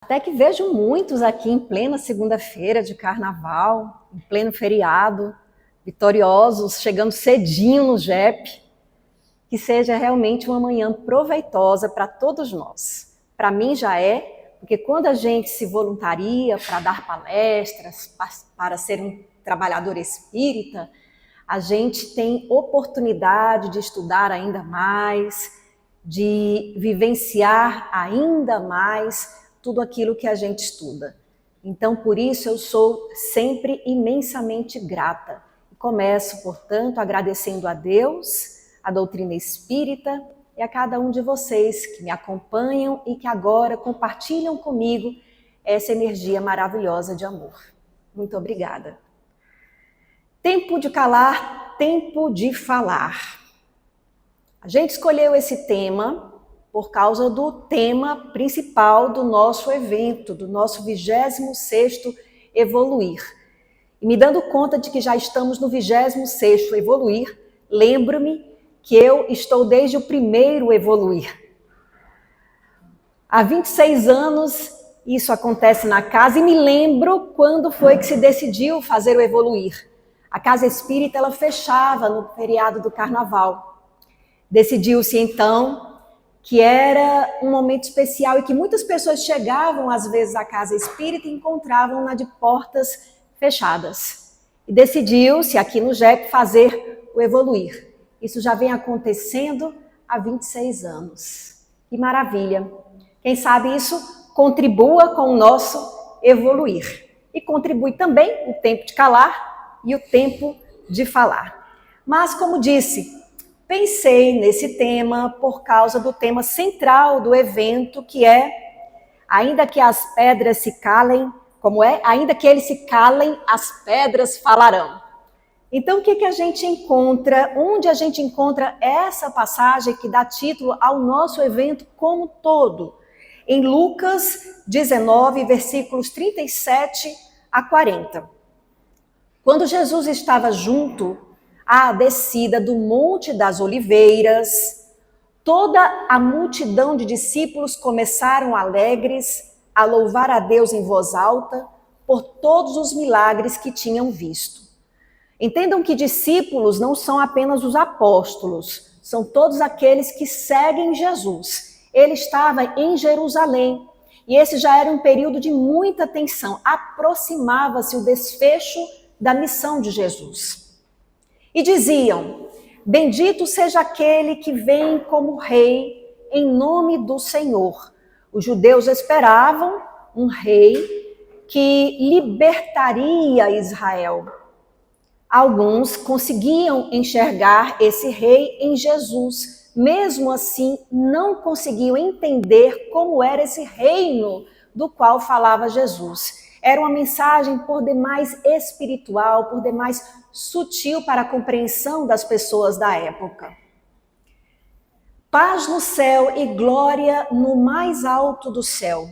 Até que vejo muitos aqui em plena segunda-feira de carnaval, em pleno feriado, vitoriosos, chegando cedinho no JEP. Que seja realmente uma manhã proveitosa para todos nós. Para mim já é, porque quando a gente se voluntaria para dar palestras, para ser um trabalhador espírita, a gente tem oportunidade de estudar ainda mais, de vivenciar ainda mais tudo aquilo que a gente estuda. Então, por isso, eu sou sempre imensamente grata. Começo, portanto, agradecendo a Deus, a doutrina espírita e a cada um de vocês que me acompanham e que agora compartilham comigo essa energia maravilhosa de amor. Muito obrigada. Tempo de calar, tempo de falar. A gente escolheu esse tema por causa do tema principal do nosso evento, do nosso 26º Evoluir. E me dando conta de que já estamos no 26º Evoluir, lembro-me que eu estou desde o primeiro Evoluir. Há 26 anos isso acontece na casa e me lembro quando foi que se decidiu fazer o Evoluir. A Casa Espírita ela fechava no feriado do Carnaval. Decidiu-se então que era um momento especial e que muitas pessoas chegavam às vezes à Casa Espírita e encontravam-na de portas fechadas. E decidiu-se aqui no JEP fazer o Evoluir. Isso já vem acontecendo há 26 anos. Que maravilha! Quem sabe isso contribua com o nosso Evoluir. E contribui também o tempo de calar e o tempo de falar. Mas, como disse, pensei nesse tema por causa do tema central do evento, que é ainda que as pedras se calem, como é? Ainda que eles se calem, as pedras falarão. Então, o que a gente encontra? Onde a gente encontra essa passagem que dá título ao nosso evento como todo? Em Lucas 19, versículos 37 a 40. Quando Jesus estava junto à descida do Monte das Oliveiras, toda a multidão de discípulos começaram alegres a louvar a Deus em voz alta por todos os milagres que tinham visto. Entendam que discípulos não são apenas os apóstolos, são todos aqueles que seguem Jesus. Ele estava em Jerusalém e esse já era um período de muita tensão. Aproximava-se o desfecho da missão de Jesus. E diziam: bendito seja aquele que vem como rei em nome do Senhor. Os judeus esperavam um rei que libertaria Israel. Alguns conseguiam enxergar esse rei em Jesus. Mesmo assim, não conseguiam entender como era esse reino do qual falava Jesus. Era uma mensagem por demais espiritual, por demais sutil para a compreensão das pessoas da época. Paz no céu e glória no mais alto do céu.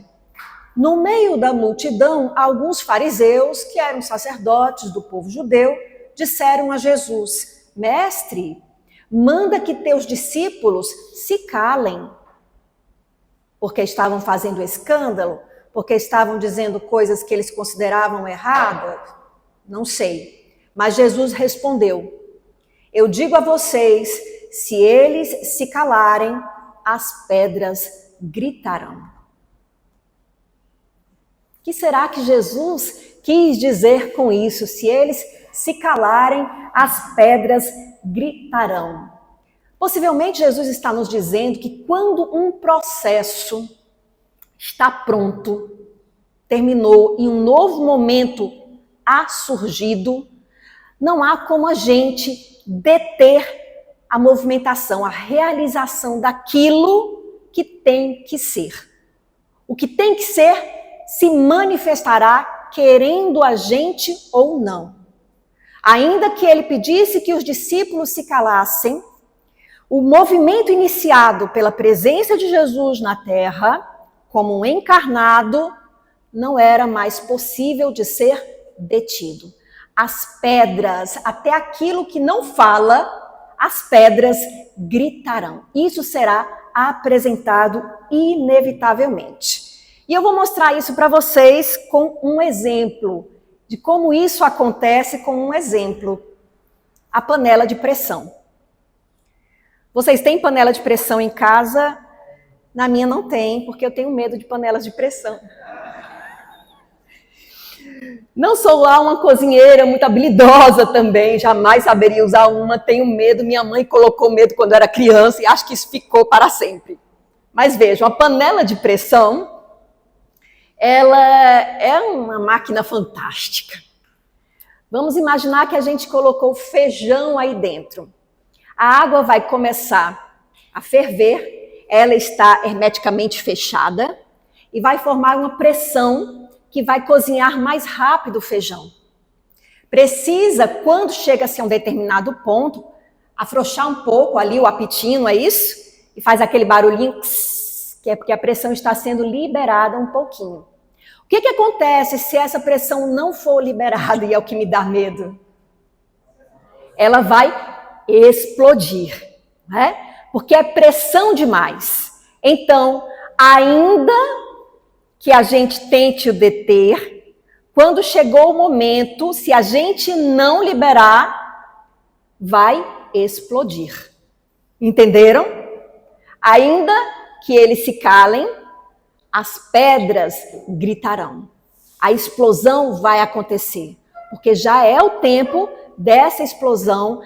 No meio da multidão, alguns fariseus, que eram sacerdotes do povo judeu, disseram a Jesus: Mestre, manda que teus discípulos se calem. Porque estavam fazendo escândalo? Porque estavam dizendo coisas que eles consideravam erradas? Não sei. Mas Jesus respondeu: eu digo a vocês, se eles se calarem, as pedras gritarão. O que será que Jesus quis dizer com isso? Se eles se calarem, as pedras gritarão. Possivelmente Jesus está nos dizendo que quando um processo está pronto, terminou e um novo momento há surgido, não há como a gente deter a movimentação, a realização daquilo que tem que ser. O que tem que ser se manifestará querendo a gente ou não. Ainda que ele pedisse que os discípulos se calassem, o movimento iniciado pela presença de Jesus na terra, como um encarnado, não era mais possível de ser detido. As pedras, até aquilo que não fala, as pedras gritarão. Isso será apresentado inevitavelmente. E eu vou mostrar isso para vocês com um exemplo, de como isso acontece com um exemplo. A panela de pressão. Vocês têm panela de pressão em casa? Na minha não tem, porque eu tenho medo de panelas de pressão. Não sou lá uma cozinheira muito habilidosa também, jamais saberia usar uma, tenho medo. Minha mãe colocou medo quando eu era criança e acho que isso ficou para sempre. Mas vejam, a panela de pressão, ela é uma máquina fantástica. Vamos imaginar que a gente colocou feijão aí dentro. A água vai começar a ferver, ela está hermeticamente fechada e vai formar uma pressão que vai cozinhar mais rápido o feijão. Precisa, quando chega-se a um determinado ponto, afrouxar um pouco ali o apitinho, não é isso? E faz aquele barulhinho, que é porque a pressão está sendo liberada um pouquinho. O que acontece se essa pressão não for liberada, e é o que me dá medo? Ela vai explodir, né? Porque é pressão demais. Então, ainda que a gente tente o deter, quando chegou o momento, se a gente não liberar, vai explodir. Entenderam? Ainda que eles se calem, as pedras gritarão. A explosão vai acontecer, porque já é o tempo dessa explosão,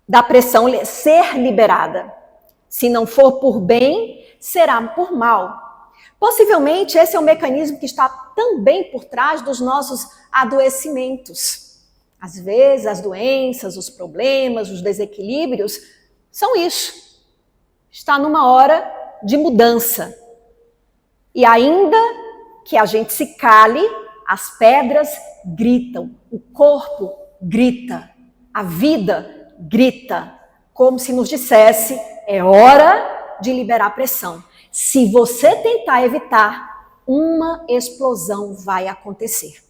da pressão ser liberada. Se não for por bem, será por mal. Possivelmente esse é o mecanismo que está também por trás dos nossos adoecimentos. Às vezes as doenças, os problemas, os desequilíbrios são isso. Está numa hora de mudança. E ainda que a gente se cale, as pedras gritam, o corpo grita, a vida grita, como se nos dissesse, é hora de liberar pressão. Se você tentar evitar, uma explosão vai acontecer.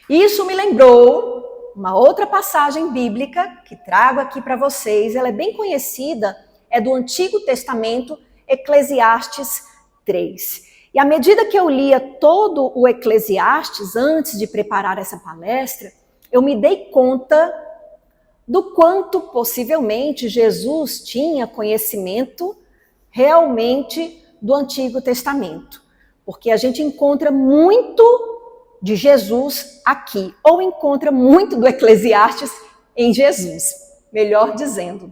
Isso me lembrou uma outra passagem bíblica que trago aqui para vocês, ela é bem conhecida, é do Antigo Testamento, Eclesiastes 3. E à medida que eu lia todo o Eclesiastes, antes de preparar essa palestra, eu me dei conta do quanto possivelmente Jesus tinha conhecimento realmente do Antigo Testamento. Porque a gente encontra muito de Jesus aqui, ou encontra muito do Eclesiastes em Jesus, melhor dizendo.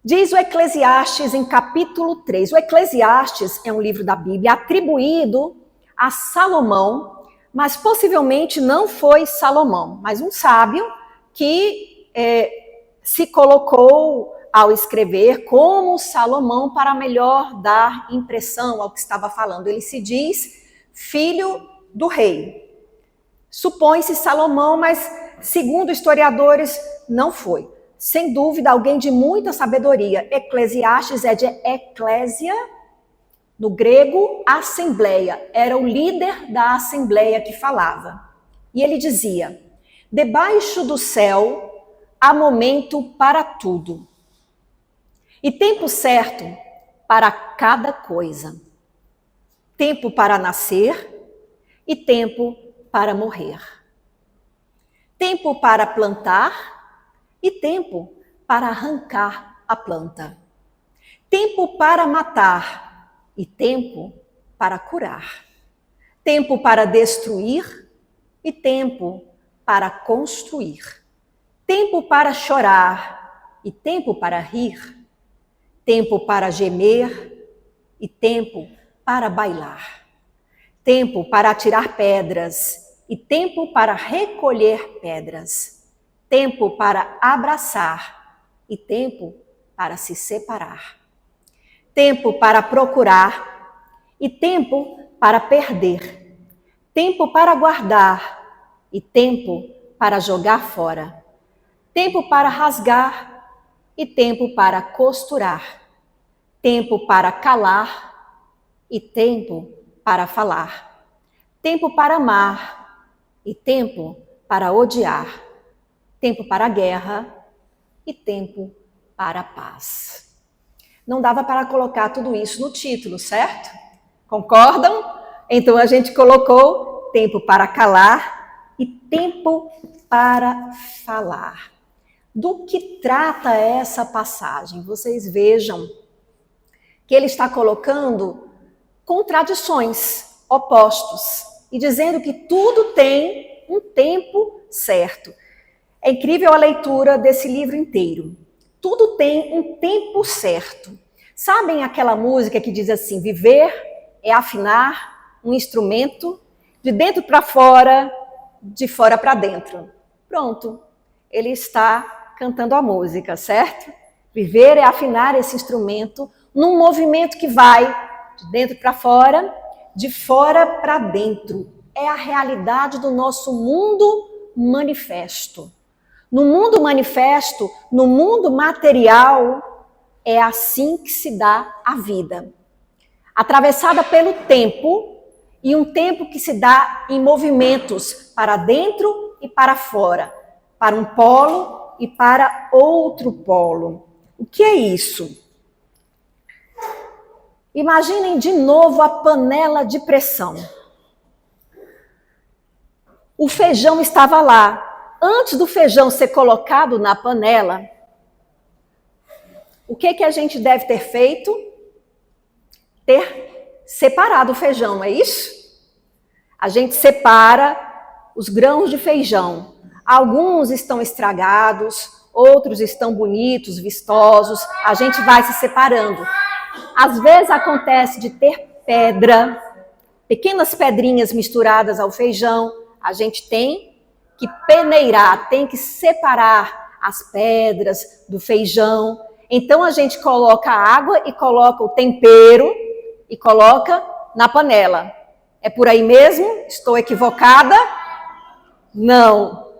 Diz o Eclesiastes em capítulo 3. O Eclesiastes é um livro da Bíblia atribuído a Salomão, mas possivelmente não foi Salomão, mas um sábio que se colocou ao escrever como Salomão para melhor dar impressão ao que estava falando. Ele se diz filho do rei. Supõe-se Salomão, mas segundo historiadores não foi. Sem dúvida, alguém de muita sabedoria. Eclesiastes é de eclésia, no grego, assembleia. Era o líder da assembleia que falava. E ele dizia, debaixo do céu há momento para tudo. E tempo certo para cada coisa. Tempo para nascer e tempo para morrer. Tempo para plantar e tempo para arrancar a planta. Tempo para matar e tempo para curar. Tempo para destruir e tempo para construir. Tempo para chorar e tempo para rir. Tempo para gemer e tempo para bailar. Tempo para atirar pedras e tempo para recolher pedras. Tempo para abraçar e tempo para se separar. Tempo para procurar e tempo para perder. Tempo para guardar e tempo para jogar fora. Tempo para rasgar e tempo para costurar. Tempo para calar e tempo para falar. Tempo para amar e tempo para odiar. Tempo para a guerra e tempo para a paz. Não dava para colocar tudo isso no título, certo? Concordam? Então a gente colocou tempo para calar e tempo para falar. Do que trata essa passagem? Vocês vejam que ele está colocando contradições, opostos, e dizendo que tudo tem um tempo certo. É incrível a leitura desse livro inteiro. Tudo tem um tempo certo. Sabem aquela música que diz assim, viver é afinar um instrumento de dentro para fora, de fora para dentro. Pronto, ele está cantando a música, certo? Viver é afinar esse instrumento num movimento que vai de dentro para fora, de fora para dentro. É a realidade do nosso mundo manifesto. No mundo manifesto, no mundo material, é assim que se dá a vida. Atravessada pelo tempo, e um tempo que se dá em movimentos para dentro e para fora, para um polo e para outro polo. O que é isso? Imaginem de novo a panela de pressão. O feijão estava lá. Antes do feijão ser colocado na panela, o que a gente deve ter feito? Ter separado o feijão, não é isso? A gente separa os grãos de feijão. Alguns estão estragados, outros estão bonitos, vistosos. A gente vai se separando. Às vezes acontece de ter pedra, pequenas pedrinhas misturadas ao feijão. A gente tem que peneirar, tem que separar as pedras do feijão. Então a gente coloca a água e coloca o tempero e coloca na panela. É por aí mesmo? Estou equivocada? Não.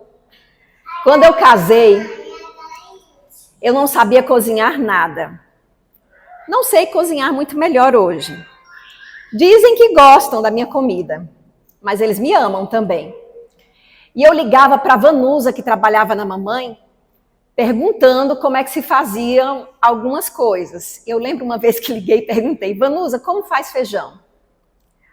Quando eu casei, eu não sabia cozinhar nada. Não sei cozinhar muito melhor hoje. Dizem que gostam da minha comida, mas eles me amam também. E eu ligava para a Vanusa, que trabalhava na mamãe, perguntando como é que se faziam algumas coisas. Eu lembro uma vez que liguei e perguntei, Vanusa, como faz feijão?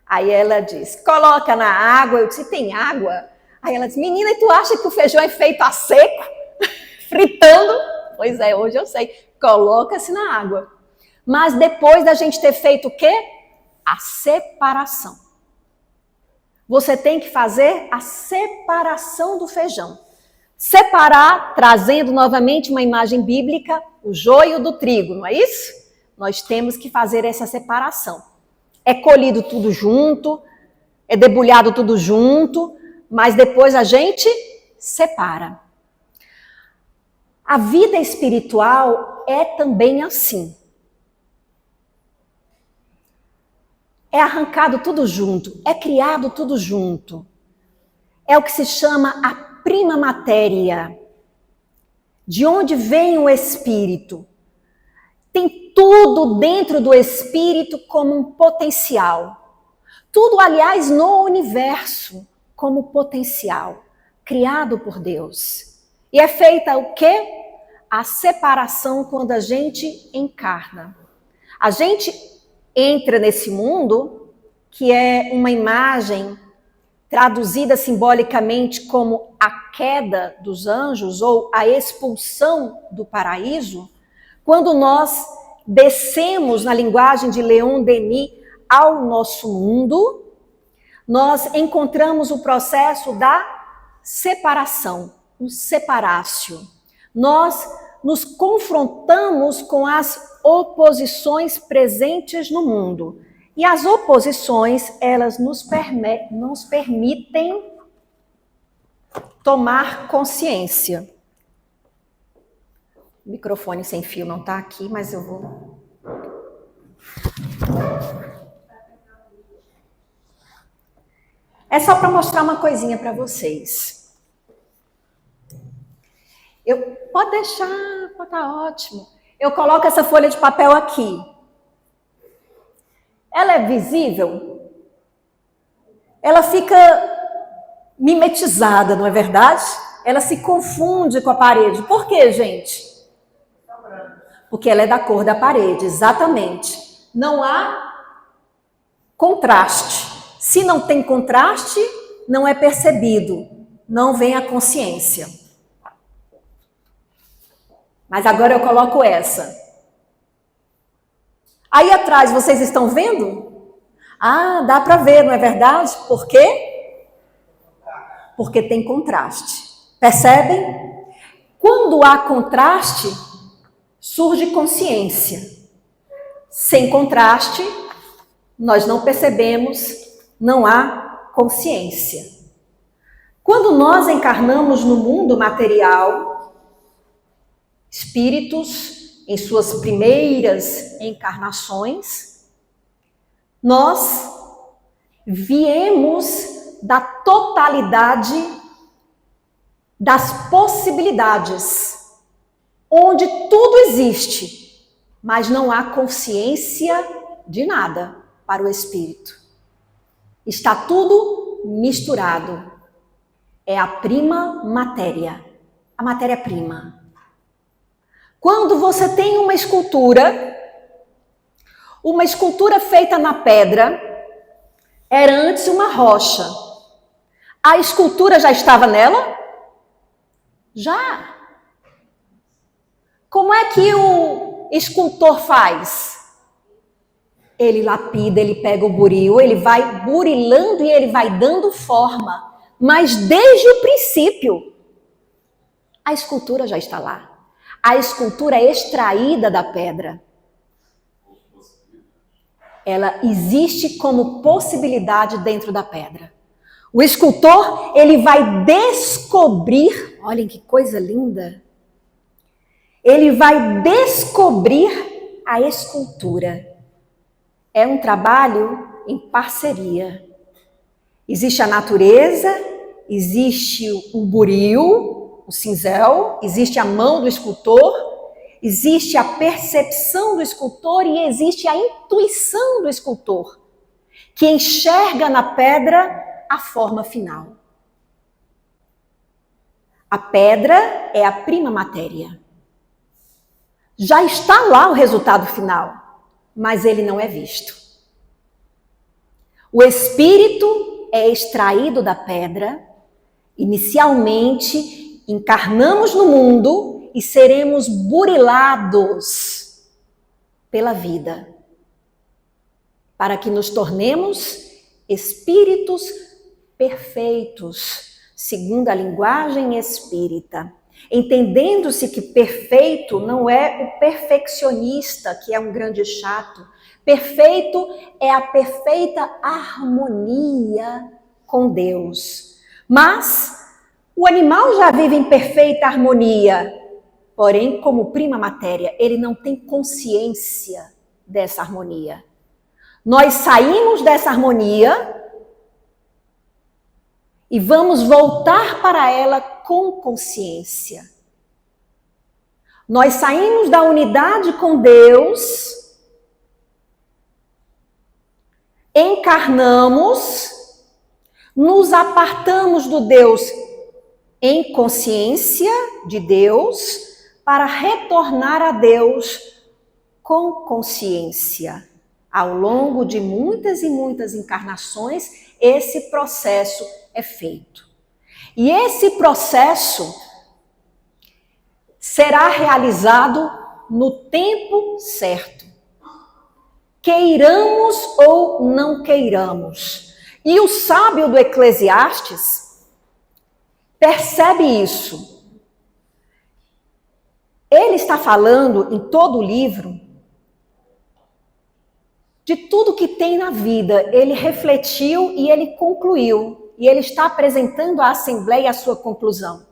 Aí ela disse, coloca na água. Eu disse, tem água? Aí ela disse, menina, e tu acha que o feijão é feito a seco? Fritando? Pois é, hoje eu sei. Coloca-se na água. Mas depois da gente ter feito o quê? A separação. Você tem que fazer a separação do feijão. Separar, trazendo novamente uma imagem bíblica, o joio do trigo, não é isso? Nós temos que fazer essa separação. É colhido tudo junto, é debulhado tudo junto, mas depois a gente separa. A vida espiritual é também assim. É arrancado tudo junto, é criado tudo junto. É o que se chama a prima matéria. De onde vem o espírito? Tem tudo dentro do espírito como um potencial. Tudo, aliás, no universo como potencial, criado por Deus. E é feita o quê? A separação quando a gente encarna. A gente entra nesse mundo, que é uma imagem traduzida simbolicamente como a queda dos anjos ou a expulsão do paraíso, quando nós descemos, na linguagem de Leon Denis, ao nosso mundo, nós encontramos o processo da separação, o separácio. Nós nos confrontamos com as oposições presentes no mundo. E as oposições, elas nos permitem tomar consciência. O microfone sem fio não está aqui, mas eu vou... É só para mostrar uma coisinha para vocês. Pode deixar, tá ótimo. Eu coloco essa folha de papel aqui. Ela é visível? Ela fica mimetizada, não é verdade? Ela se confunde com a parede. Por quê, gente? Porque ela é da cor da parede, exatamente. Não há contraste. Se não tem contraste, não é percebido, não vem a consciência. Mas agora eu coloco essa. Aí atrás, vocês estão vendo? Ah, dá para ver, não é verdade? Por quê? Porque tem contraste. Percebem? Quando há contraste, surge consciência. Sem contraste, nós não percebemos, não há consciência. Quando nós encarnamos no mundo material, espíritos, em suas primeiras encarnações, nós viemos da totalidade das possibilidades, onde tudo existe, mas não há consciência de nada para o espírito. Está tudo misturado. É a prima matéria, a matéria-prima. Quando você tem uma escultura feita na pedra, era antes uma rocha. A escultura já estava nela? Já. Como é que o escultor faz? Ele lapida, ele pega o buril, ele vai burilando e ele vai dando forma. Mas desde o princípio, a escultura já está lá. A escultura é extraída da pedra. Ela existe como possibilidade dentro da pedra. O escultor, ele vai descobrir, olhem que coisa linda, ele vai descobrir a escultura. É um trabalho em parceria. Existe a natureza, existe o buril, o cinzel, existe a mão do escultor, existe a percepção do escultor e existe a intuição do escultor, que enxerga na pedra a forma final. A pedra é a prima matéria. Já está lá o resultado final, mas ele não é visto. O espírito é extraído da pedra, inicialmente encarnamos no mundo e seremos burilados pela vida, para que nos tornemos espíritos perfeitos, segundo a linguagem espírita. Entendendo-se que perfeito não é o perfeccionista, que é um grande chato. Perfeito é a perfeita harmonia com Deus. Mas o animal já vive em perfeita harmonia, porém, como prima matéria, ele não tem consciência dessa harmonia. Nós saímos dessa harmonia e vamos voltar para ela com consciência. Nós saímos da unidade com Deus, encarnamos, nos apartamos do Deus em consciência de Deus, para retornar a Deus com consciência. Ao longo de muitas e muitas encarnações, esse processo é feito. E esse processo será realizado no tempo certo. Queiramos ou não queiramos. E o sábio do Eclesiastes percebe isso. Ele está falando em todo o livro de tudo que tem na vida. Ele refletiu e ele concluiu. E ele está apresentando à Assembleia a sua conclusão.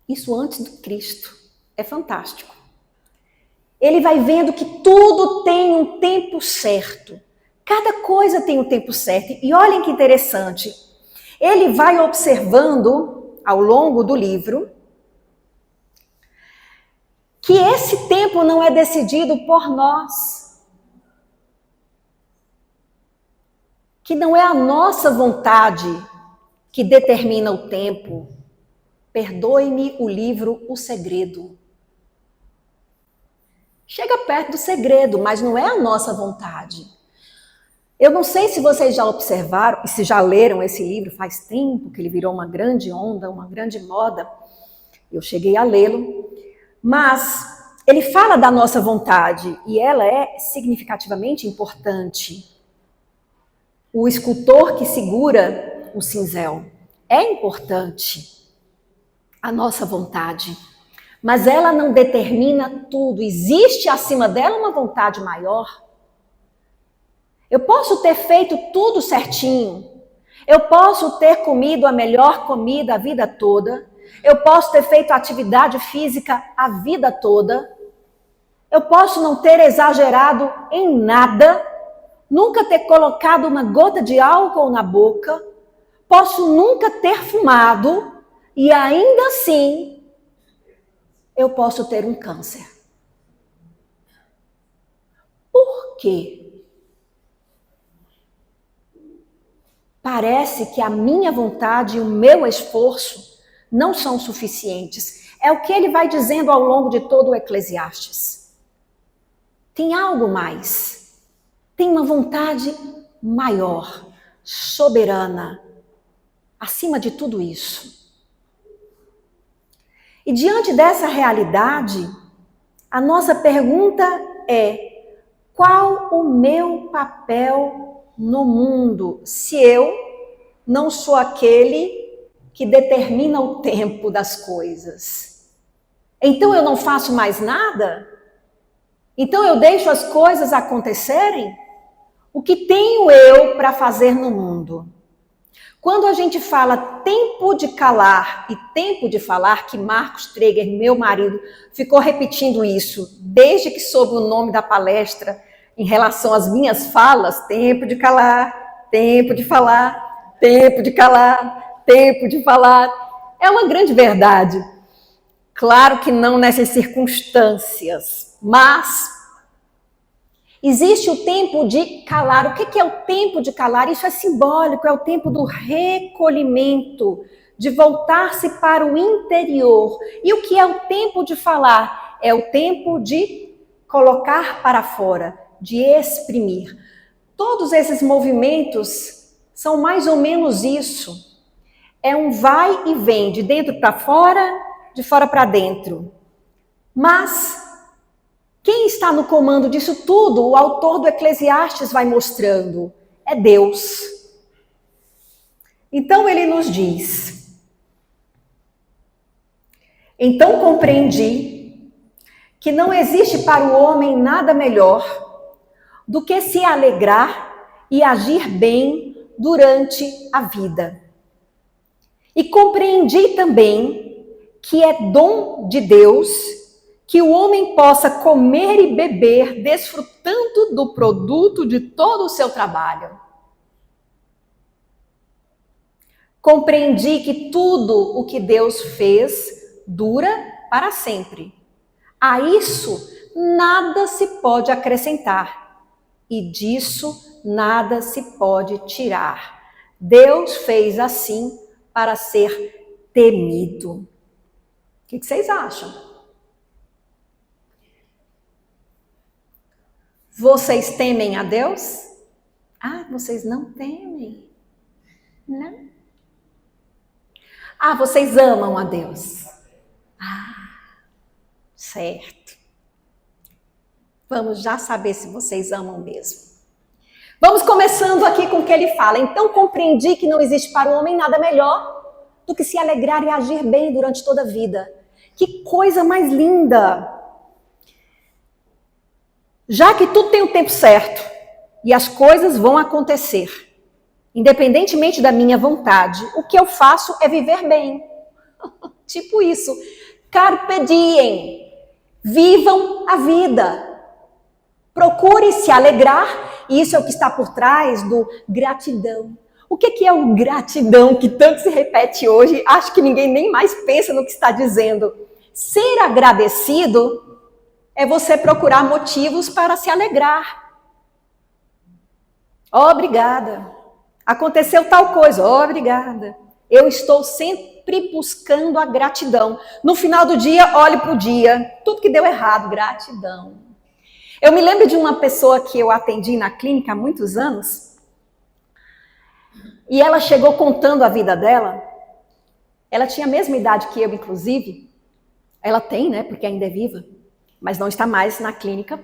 Isso antes do Cristo. É fantástico. Ele vai vendo que tudo tem um tempo certo. Cada coisa tem um tempo certo. E olhem que interessante. Ele vai observando ao longo do livro que esse tempo não é decidido por nós. Que não é a nossa vontade que determina o tempo. Perdoe-me o livro O Segredo. Chega perto do segredo, mas não é a nossa vontade. Eu não sei se vocês já observaram, e se já leram esse livro, faz tempo que ele virou uma grande onda, uma grande moda. Eu cheguei a lê-lo, mas ele fala da nossa vontade e ela é significativamente importante. O escultor que segura o cinzel é importante, a nossa vontade, mas ela não determina tudo. Existe acima dela uma vontade maior. Eu posso ter feito tudo certinho, eu posso ter comido a melhor comida a vida toda, eu posso ter feito atividade física a vida toda, eu posso não ter exagerado em nada, nunca ter colocado uma gota de álcool na boca, posso nunca ter fumado e ainda assim eu posso ter um câncer. Por quê? Parece que a minha vontade e o meu esforço não são suficientes. É o que ele vai dizendo ao longo de todo o Eclesiastes. Tem algo mais. Tem uma vontade maior, soberana, acima de tudo isso. E diante dessa realidade, a nossa pergunta é: qual o meu papel no mundo, se eu não sou aquele que determina o tempo das coisas? Então eu não faço mais nada? Então eu deixo as coisas acontecerem? O que tenho eu para fazer no mundo? Quando a gente fala tempo de calar e tempo de falar, que Marcos Traeger, meu marido, ficou repetindo isso desde que soube o nome da palestra, em relação às minhas falas, tempo de calar, tempo de falar, tempo de calar, tempo de falar. É uma grande verdade. Claro que não nessas circunstâncias, mas existe o tempo de calar. O que é o tempo de calar? Isso é simbólico, é o tempo do recolhimento, de voltar-se para o interior. E o que é o tempo de falar? É o tempo de colocar para fora, de exprimir. Todos esses movimentos são mais ou menos isso. É um vai e vem, de dentro para fora, de fora para dentro. Mas quem está no comando disso tudo, o autor do Eclesiastes vai mostrando, é Deus. Então ele nos diz: então compreendi que não existe para o homem nada melhor do que se alegrar e agir bem durante a vida. E compreendi também que é dom de Deus que o homem possa comer e beber, desfrutando do produto de todo o seu trabalho. Compreendi que tudo o que Deus fez dura para sempre. A isso nada se pode acrescentar. E disso nada se pode tirar. Deus fez assim para ser temido. O que vocês acham? Vocês temem a Deus? Ah, vocês não temem. Não. Ah, vocês amam a Deus. Ah, certo. Vamos já saber se vocês amam mesmo. Vamos começando aqui com o que ele fala. Então compreendi que não existe para o homem nada melhor do que se alegrar e agir bem durante toda a vida. Que coisa mais linda! Já que tudo tem o tempo certo e as coisas vão acontecer, independentemente da minha vontade, o que eu faço é viver bem. Tipo isso. Carpe diem. Vivam a vida. Procure se alegrar, e isso é o que está por trás do gratidão. O que é o gratidão que tanto se repete hoje? Acho que ninguém nem mais pensa no que está dizendo. Ser agradecido é você procurar motivos para se alegrar. Obrigada. Aconteceu tal coisa. Obrigada. Eu estou sempre buscando a gratidão. No final do dia, olhe para o dia. Tudo que deu errado, gratidão. Eu me lembro de uma pessoa que eu atendi na clínica há muitos anos, e ela chegou contando a vida dela. Ela tinha a mesma idade que eu, inclusive. Ela tem, né, porque ainda é viva, mas não está mais na clínica.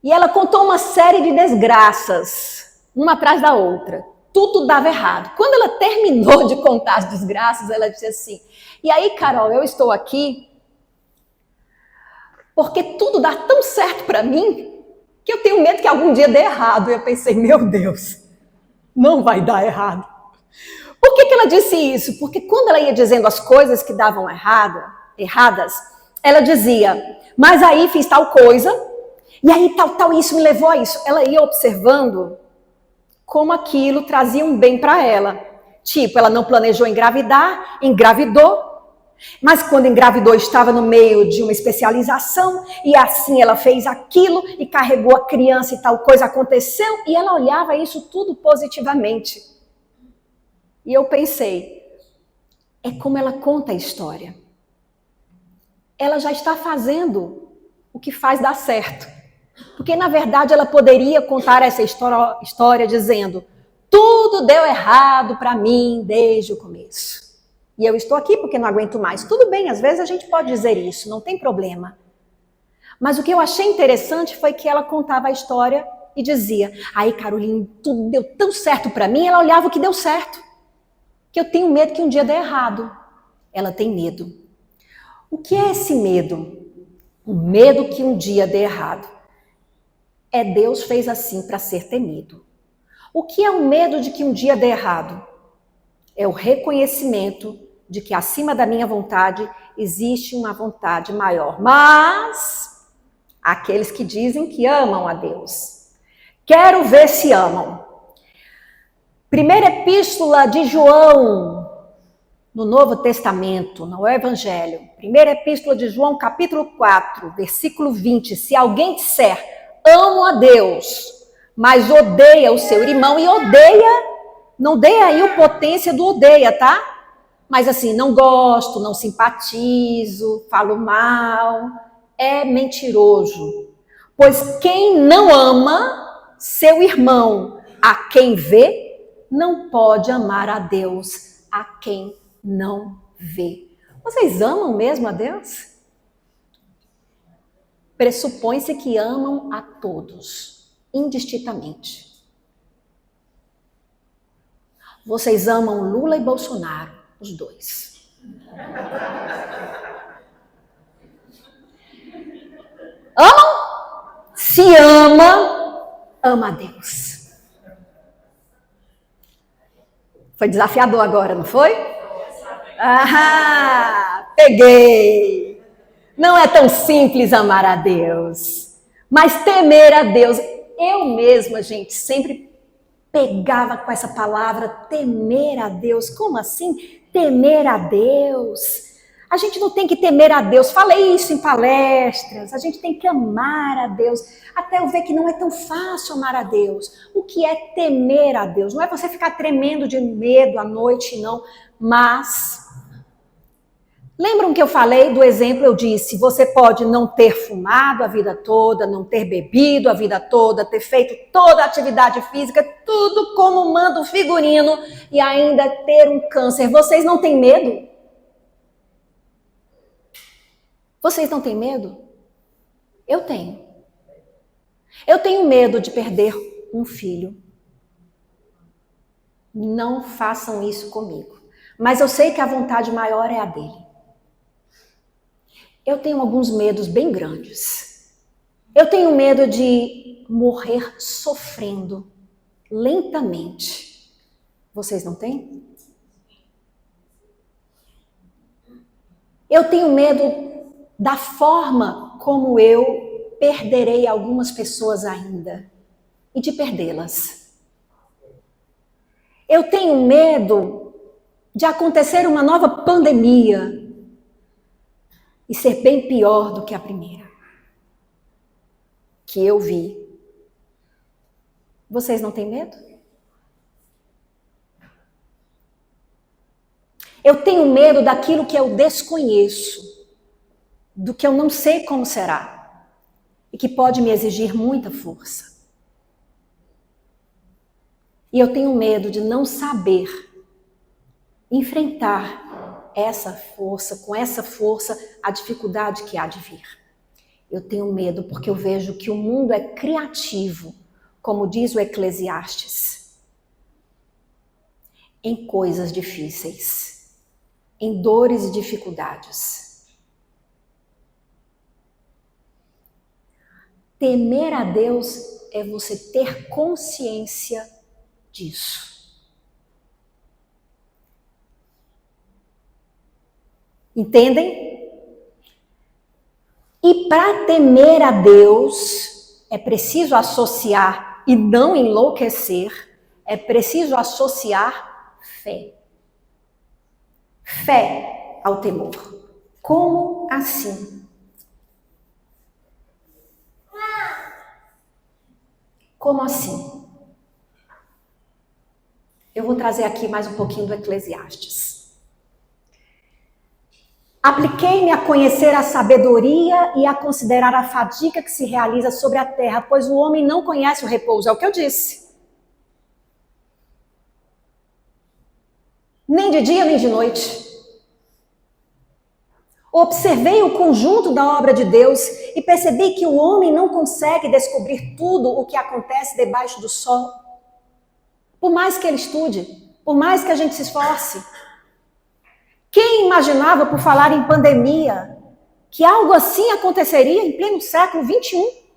E ela contou uma série de desgraças, uma atrás da outra. Tudo dava errado. Quando ela terminou de contar as desgraças, ela disse assim: e aí, Carol, eu estou aqui porque tudo dá tão certo para mim que eu tenho medo que algum dia dê errado. E eu pensei, meu Deus, não vai dar errado. Por que ela disse isso? Porque quando ela ia dizendo as coisas que davam erradas, ela dizia, mas aí fiz tal coisa, e aí tal, isso me levou a isso. Ela ia observando como aquilo trazia um bem para ela. Tipo, ela não planejou engravidar, engravidou, mas quando engravidou estava no meio de uma especialização, e assim ela fez aquilo, e carregou a criança e tal coisa aconteceu, e ela olhava isso tudo positivamente. E eu pensei, é como ela conta a história. Ela já está fazendo o que faz dar certo. Porque, na verdade, ela poderia contar essa história dizendo, tudo deu errado para mim desde o começo. E eu estou aqui porque não aguento mais. Tudo bem, às vezes a gente pode dizer isso, não tem problema. Mas o que eu achei interessante foi que ela contava a história e dizia, aí, Caroline, tudo deu tão certo para mim, ela olhava o que deu certo. Que eu tenho medo que um dia dê errado. Ela tem medo. O que é esse medo? O medo que um dia dê errado. É Deus fez assim para ser temido. O que é o medo de que um dia dê errado? É o reconhecimento de que acima da minha vontade existe uma vontade maior. Mas aqueles que dizem que amam a Deus. Quero ver se amam. Primeira epístola de João, no Novo Testamento, no Evangelho. Primeira epístola de João, capítulo 4, versículo 20. Se alguém disser, amo a Deus, mas odeia o seu irmão, e odeia, não dê aí o potência do odeia, tá? Mas assim, não gosto, não simpatizo, falo mal, é mentiroso. Pois quem não ama seu irmão, a quem vê, não pode amar a Deus, a quem não vê. Vocês amam mesmo a Deus? Pressupõe-se que amam a todos, indistintamente. Vocês amam Lula e Bolsonaro, os dois. Amam? Se ama, ama a Deus. Foi desafiador agora, não foi? Ah, peguei! Não é tão simples amar a Deus, mas temer a Deus. Eu mesma, gente, sempre pegava com essa palavra, temer a Deus. Como assim? Temer a Deus. A gente não tem que temer a Deus. Falei isso em palestras. A gente tem que amar a Deus. Até eu ver que não é tão fácil amar a Deus. O que é temer a Deus? Não é você ficar tremendo de medo à noite, não. Mas, lembram que eu falei do exemplo? Eu disse, você pode não ter fumado a vida toda, não ter bebido a vida toda, ter feito toda a atividade física, tudo como manda o figurino e ainda ter um câncer. Vocês não têm medo? Vocês não têm medo? Eu tenho. Eu tenho medo de perder um filho. Não façam isso comigo. Mas eu sei que a vontade maior é a dele. Eu tenho alguns medos bem grandes. Eu tenho medo de morrer sofrendo lentamente. Vocês não têm? Eu tenho medo da forma como eu perderei algumas pessoas ainda e de perdê-las. Eu tenho medo de acontecer uma nova pandemia e ser bem pior do que a primeira que eu vi. Vocês não têm medo? Eu tenho medo daquilo que eu desconheço, do que eu não sei como será. e que pode me exigir muita força. E eu tenho medo de não saber enfrentar essa força, com essa força, a dificuldade que há de vir. Eu tenho medo porque eu vejo que o mundo é criativo, como diz o Eclesiastes, em coisas difíceis, em dores e dificuldades. Temer a Deus é você ter consciência disso. Entendem? E para temer a Deus, é preciso associar e não enlouquecer, é preciso associar fé. Fé ao temor. Como assim? Como assim? Eu vou trazer aqui mais um pouquinho do Eclesiastes. Apliquei-me a conhecer a sabedoria e a considerar a fadiga que se realiza sobre a terra, pois o homem não conhece o repouso, é o que eu disse. Nem de dia, nem de noite. Observei o conjunto da obra de Deus e percebi que o homem não consegue descobrir tudo o que acontece debaixo do sol. Por mais que ele estude, por mais que a gente se esforce. Quem imaginava, por falar em pandemia, que algo assim aconteceria em pleno século XXI?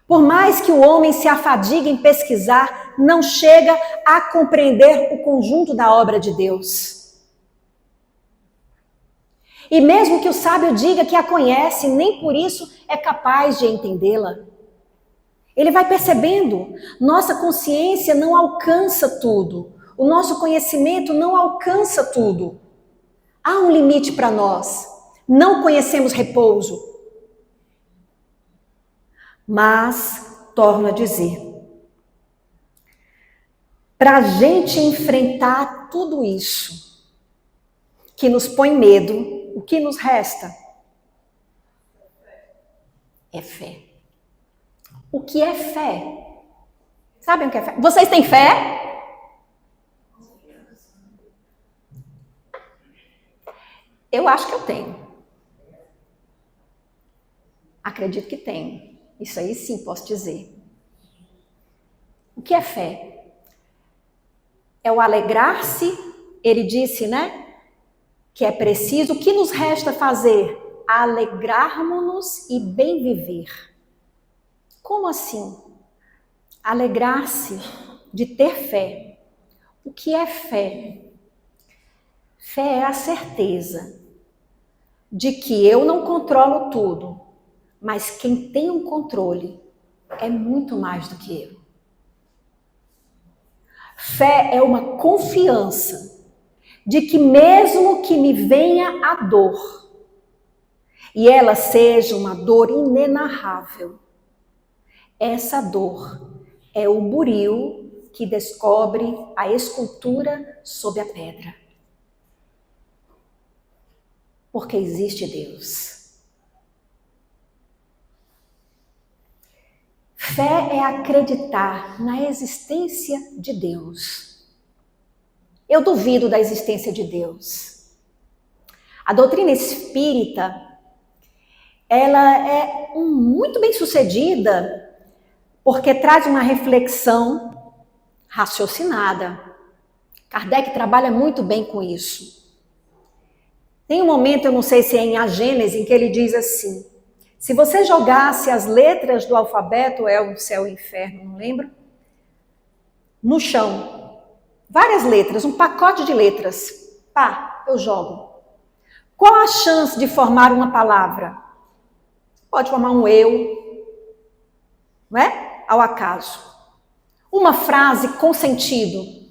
Por mais que o homem se afadigue em pesquisar, não chega a compreender o conjunto da obra de Deus. E mesmo que o sábio diga que a conhece, nem por isso é capaz de entendê-la. Ele vai percebendo, nossa consciência não alcança tudo. O nosso conhecimento não alcança tudo. Há um limite para nós. Não conhecemos repouso. Mas, torno a dizer, para a gente enfrentar tudo isso, que nos põe medo, o que nos resta? É fé. O que é fé? Sabem o que é fé? Vocês têm fé? Eu acho que eu tenho. Acredito que tenho. Isso aí sim, posso dizer. O que é fé? É o alegrar-se, ele disse, né? Que é preciso, o que nos resta fazer? Alegrarmos-nos e bem viver. Como assim? Alegrar-se de ter fé. O que é fé? Fé é a certeza de que eu não controlo tudo, mas quem tem um controle é muito mais do que eu. Fé é uma confiança de que mesmo que me venha a dor, e ela seja uma dor inenarrável, essa dor é o buril que descobre a escultura sob a pedra. Porque existe Deus. Fé é acreditar na existência de Deus. Eu duvido da existência de Deus. A doutrina espírita, ela é muito bem sucedida porque traz uma reflexão raciocinada. Kardec trabalha muito bem com isso. Tem um momento, eu não sei se é em A Gênese, em que ele diz assim: se você jogasse as letras do alfabeto, é o céu e o inferno, não lembro, no chão, várias letras, um pacote de letras, pá, eu jogo. Qual a chance de formar uma palavra? Pode formar um eu, não é? Ao acaso. Uma frase com sentido.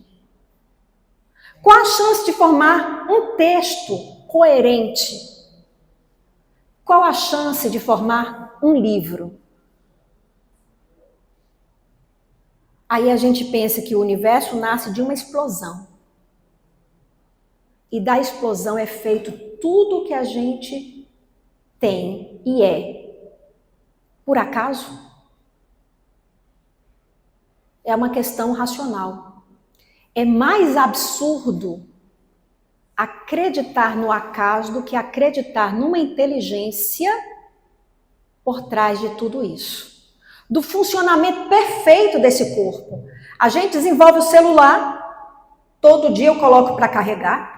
Qual a chance de formar um texto coerente? Qual a chance de formar um livro? Aí a gente pensa que o universo nasce de uma explosão. E da explosão é feito tudo que a gente tem e é por acaso? É uma questão racional. É mais absurdo acreditar no acaso do que acreditar numa inteligência por trás de tudo isso. Do funcionamento perfeito desse corpo. A gente desenvolve o celular, todo dia eu coloco para carregar,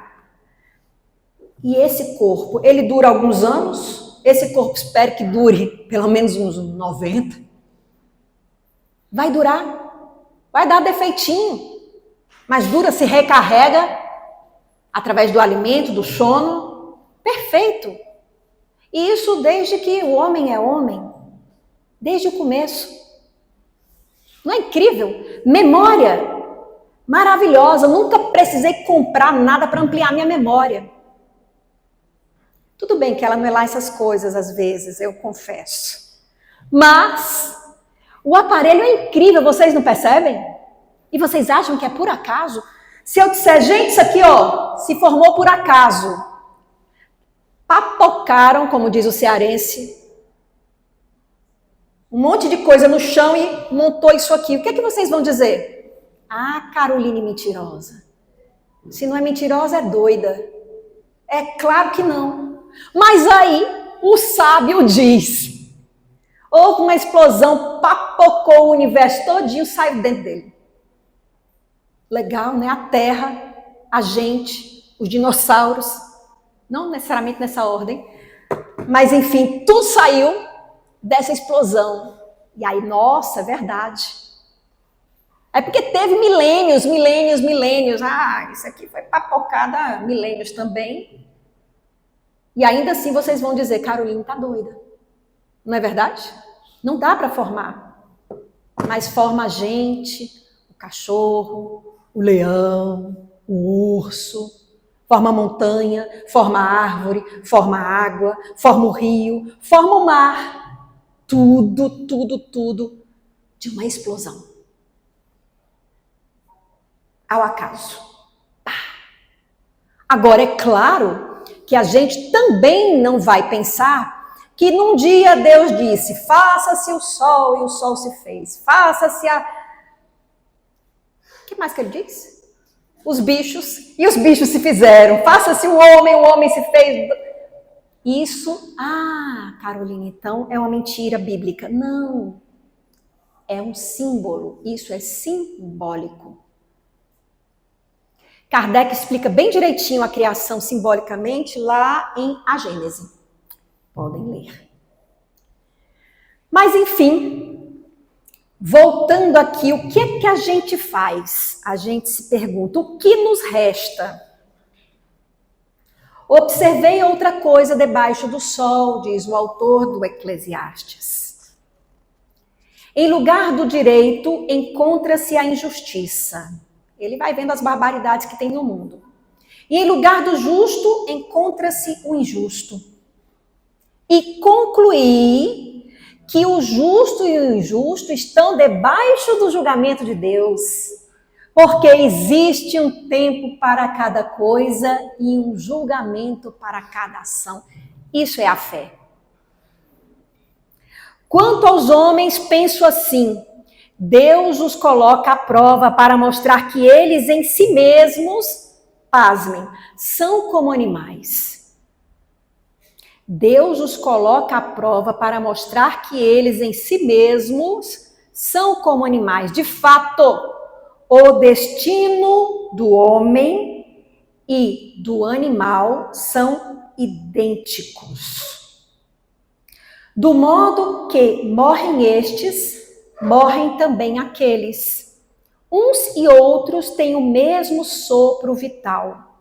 e esse corpo, ele dura alguns anos, esse corpo espero que dure pelo menos uns 90. Vai durar, vai dar defeitinho, mas dura, se recarrega através do alimento, do sono, perfeito. E isso desde que o homem é homem, desde o começo. Não é incrível? Memória maravilhosa, nunca precisei comprar nada para ampliar minha memória. Tudo bem que ela não é lá essas coisas às vezes, eu confesso. Mas o aparelho é incrível, vocês não percebem? E vocês acham que é por acaso? Se eu disser, gente, isso aqui, ó, se formou por acaso. Papocaram, como diz o cearense, um monte de coisa no chão e montou isso aqui. O que é que vocês vão dizer? Ah, Caroline mentirosa. Se não é mentirosa, é doida. É claro que não. Mas aí, o sábio diz, houve uma explosão, papocou o universo todinho, saiu dentro dele. Legal, né? A Terra, a gente, os dinossauros, não necessariamente nessa ordem, mas enfim, tudo saiu dessa explosão. E aí, nossa, é verdade. É porque teve milênios. Ah, isso aqui foi papocada há milênios também. E ainda assim vocês vão dizer, Caroline tá doida. Não é verdade? Não dá para formar. Mas forma a gente, o cachorro, o leão, o urso, forma a montanha, forma a árvore, forma a água, forma o rio, forma o mar. Tudo de uma explosão. Ao acaso. Agora, é claro que a gente também não vai pensar que num dia Deus disse, faça-se o sol, e o sol se fez. Faça-se a... O que mais que ele disse? Os bichos, e os bichos se fizeram. Faça-se o homem se fez. Isso, Caroline, então é uma mentira bíblica. Não, é um símbolo, isso é simbólico. Kardec explica bem direitinho a criação simbolicamente lá em A Gênese. Podem ler. Mas, enfim, voltando aqui, o que é que a gente faz? A gente se pergunta, o que nos resta? Observei outra coisa debaixo do sol, diz o autor do Eclesiastes. Em lugar do direito, encontra-se a injustiça. Ele vai vendo as barbaridades que tem no mundo. E em lugar do justo, encontra-se o injusto. E concluí que o justo e o injusto estão debaixo do julgamento de Deus, porque existe um tempo para cada coisa e um julgamento para cada ação. Isso é a fé. Quanto aos homens, penso assim, Deus os coloca à prova para mostrar que eles em si mesmos, pasmem, são como animais. Deus os coloca à prova para mostrar que eles em si mesmos são como animais. De fato, o destino do homem e do animal são idênticos. Do modo que morrem estes, morrem também aqueles. Uns e outros têm o mesmo sopro vital,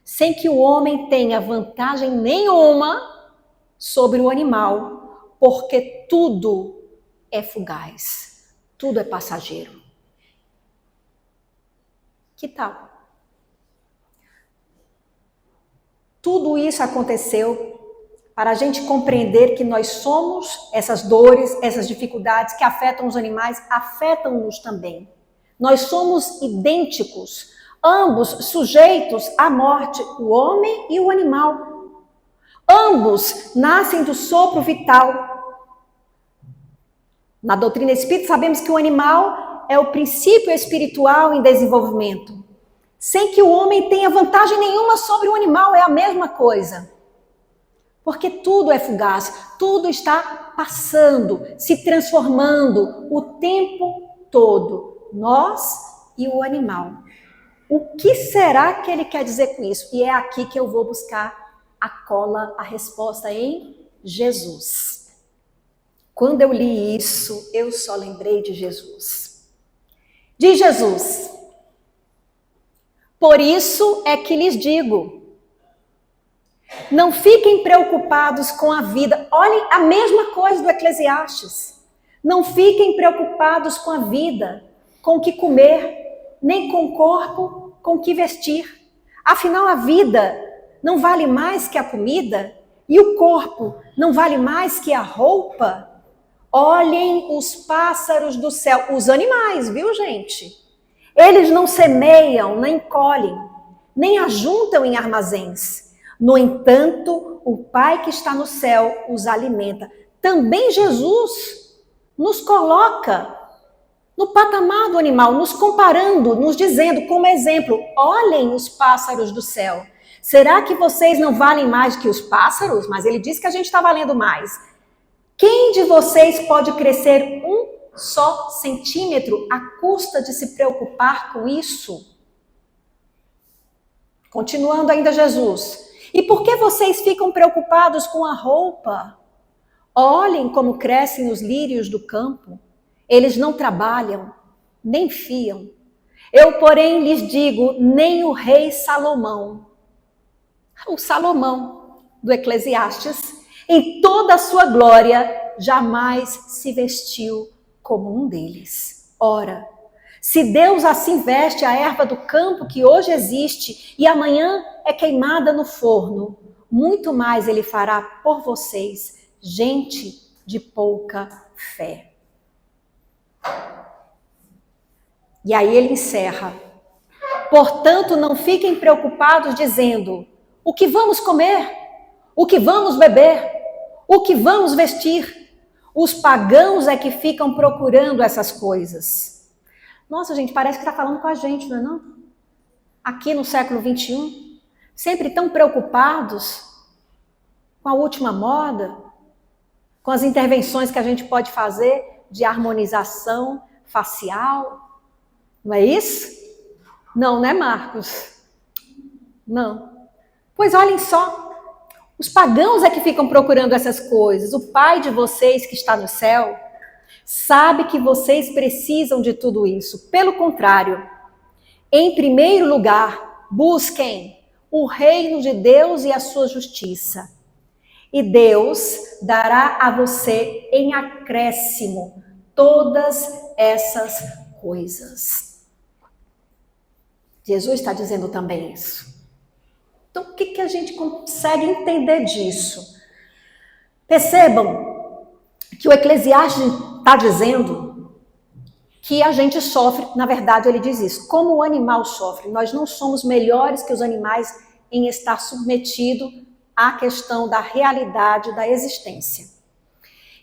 sem que o homem tenha vantagem nenhuma sobre o animal, porque tudo é fugaz, tudo é passageiro. Que tal? Tudo isso aconteceu para a gente compreender que nós somos essas dores, essas dificuldades que afetam os animais, afetam-nos também. Nós somos idênticos, ambos sujeitos à morte, o homem e o animal. Ambos nascem do sopro vital. Na doutrina espírita, sabemos que o animal é o princípio espiritual em desenvolvimento, sem que o homem tenha vantagem nenhuma sobre o animal, é a mesma coisa. Porque tudo é fugaz, tudo está passando, se transformando o tempo todo, nós e o animal. O que será que ele quer dizer com isso? E é aqui que eu vou buscar a resposta em Jesus. Quando eu li isso, eu só lembrei de Jesus. Diz Jesus: por isso é que lhes digo, não fiquem preocupados com a vida. Olhem a mesma coisa do Eclesiastes. Não fiquem preocupados com a vida, com o que comer, nem com o corpo, com o que vestir. Afinal, a vida não vale mais que a comida? E o corpo não vale mais que a roupa? Olhem os pássaros do céu, os animais, viu, gente? Eles não semeiam, nem colhem, nem ajuntam em armazéns. No entanto, o Pai que está no céu os alimenta. Também Jesus nos coloca no patamar do animal, nos comparando, nos dizendo como exemplo, olhem os pássaros do céu. Será que vocês não valem mais que os pássaros? Mas ele disse que a gente está valendo mais. Quem de vocês pode crescer um só centímetro à custa de se preocupar com isso? Continuando ainda Jesus. E por que vocês ficam preocupados com a roupa? Olhem como crescem os lírios do campo. Eles não trabalham, nem fiam. Eu, porém, lhes digo, nem o rei Salomão, o Salomão do Eclesiastes, em toda a sua glória, jamais se vestiu como um deles. Ora, se Deus assim veste a erva do campo que hoje existe e amanhã é queimada no forno, muito mais ele fará por vocês, gente de pouca fé. E aí ele encerra. Portanto, não fiquem preocupados dizendo, o que vamos comer? O que vamos beber? O que vamos vestir? Os pagãos é que ficam procurando essas coisas. Nossa, gente, parece que está falando com a gente, não é não? Aqui no século XXI, sempre tão preocupados com a última moda, com as intervenções que a gente pode fazer de harmonização facial. Não é isso? Não, né, Marcos? Não. Pois olhem só, os pagãos é que ficam procurando essas coisas. O Pai de vocês que está no céu sabe que vocês precisam de tudo isso. Pelo contrário, em primeiro lugar, busquem o reino de Deus e a sua justiça. E Deus dará a você em acréscimo todas essas coisas. Jesus está dizendo também isso. Então, o que a gente consegue entender disso? Percebam que o Eclesiastes está dizendo que a gente sofre, na verdade ele diz isso, como o animal sofre. Nós não somos melhores que os animais em estar submetido à questão da realidade da existência.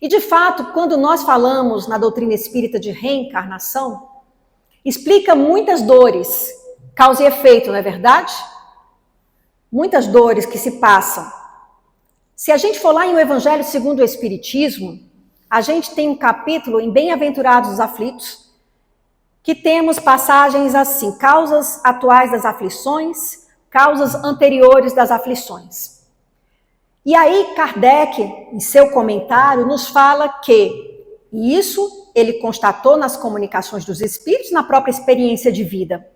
E de fato, quando nós falamos na doutrina espírita de reencarnação, explica muitas dores, causa e efeito, não é verdade? Muitas dores que se passam. Se a gente for lá em O Evangelho segundo o Espiritismo, a gente tem um capítulo em Bem-aventurados os aflitos, que temos passagens assim, causas atuais das aflições, causas anteriores das aflições. E aí Kardec, em seu comentário, nos fala que, e isso ele constatou nas comunicações dos espíritos, na própria experiência de vida,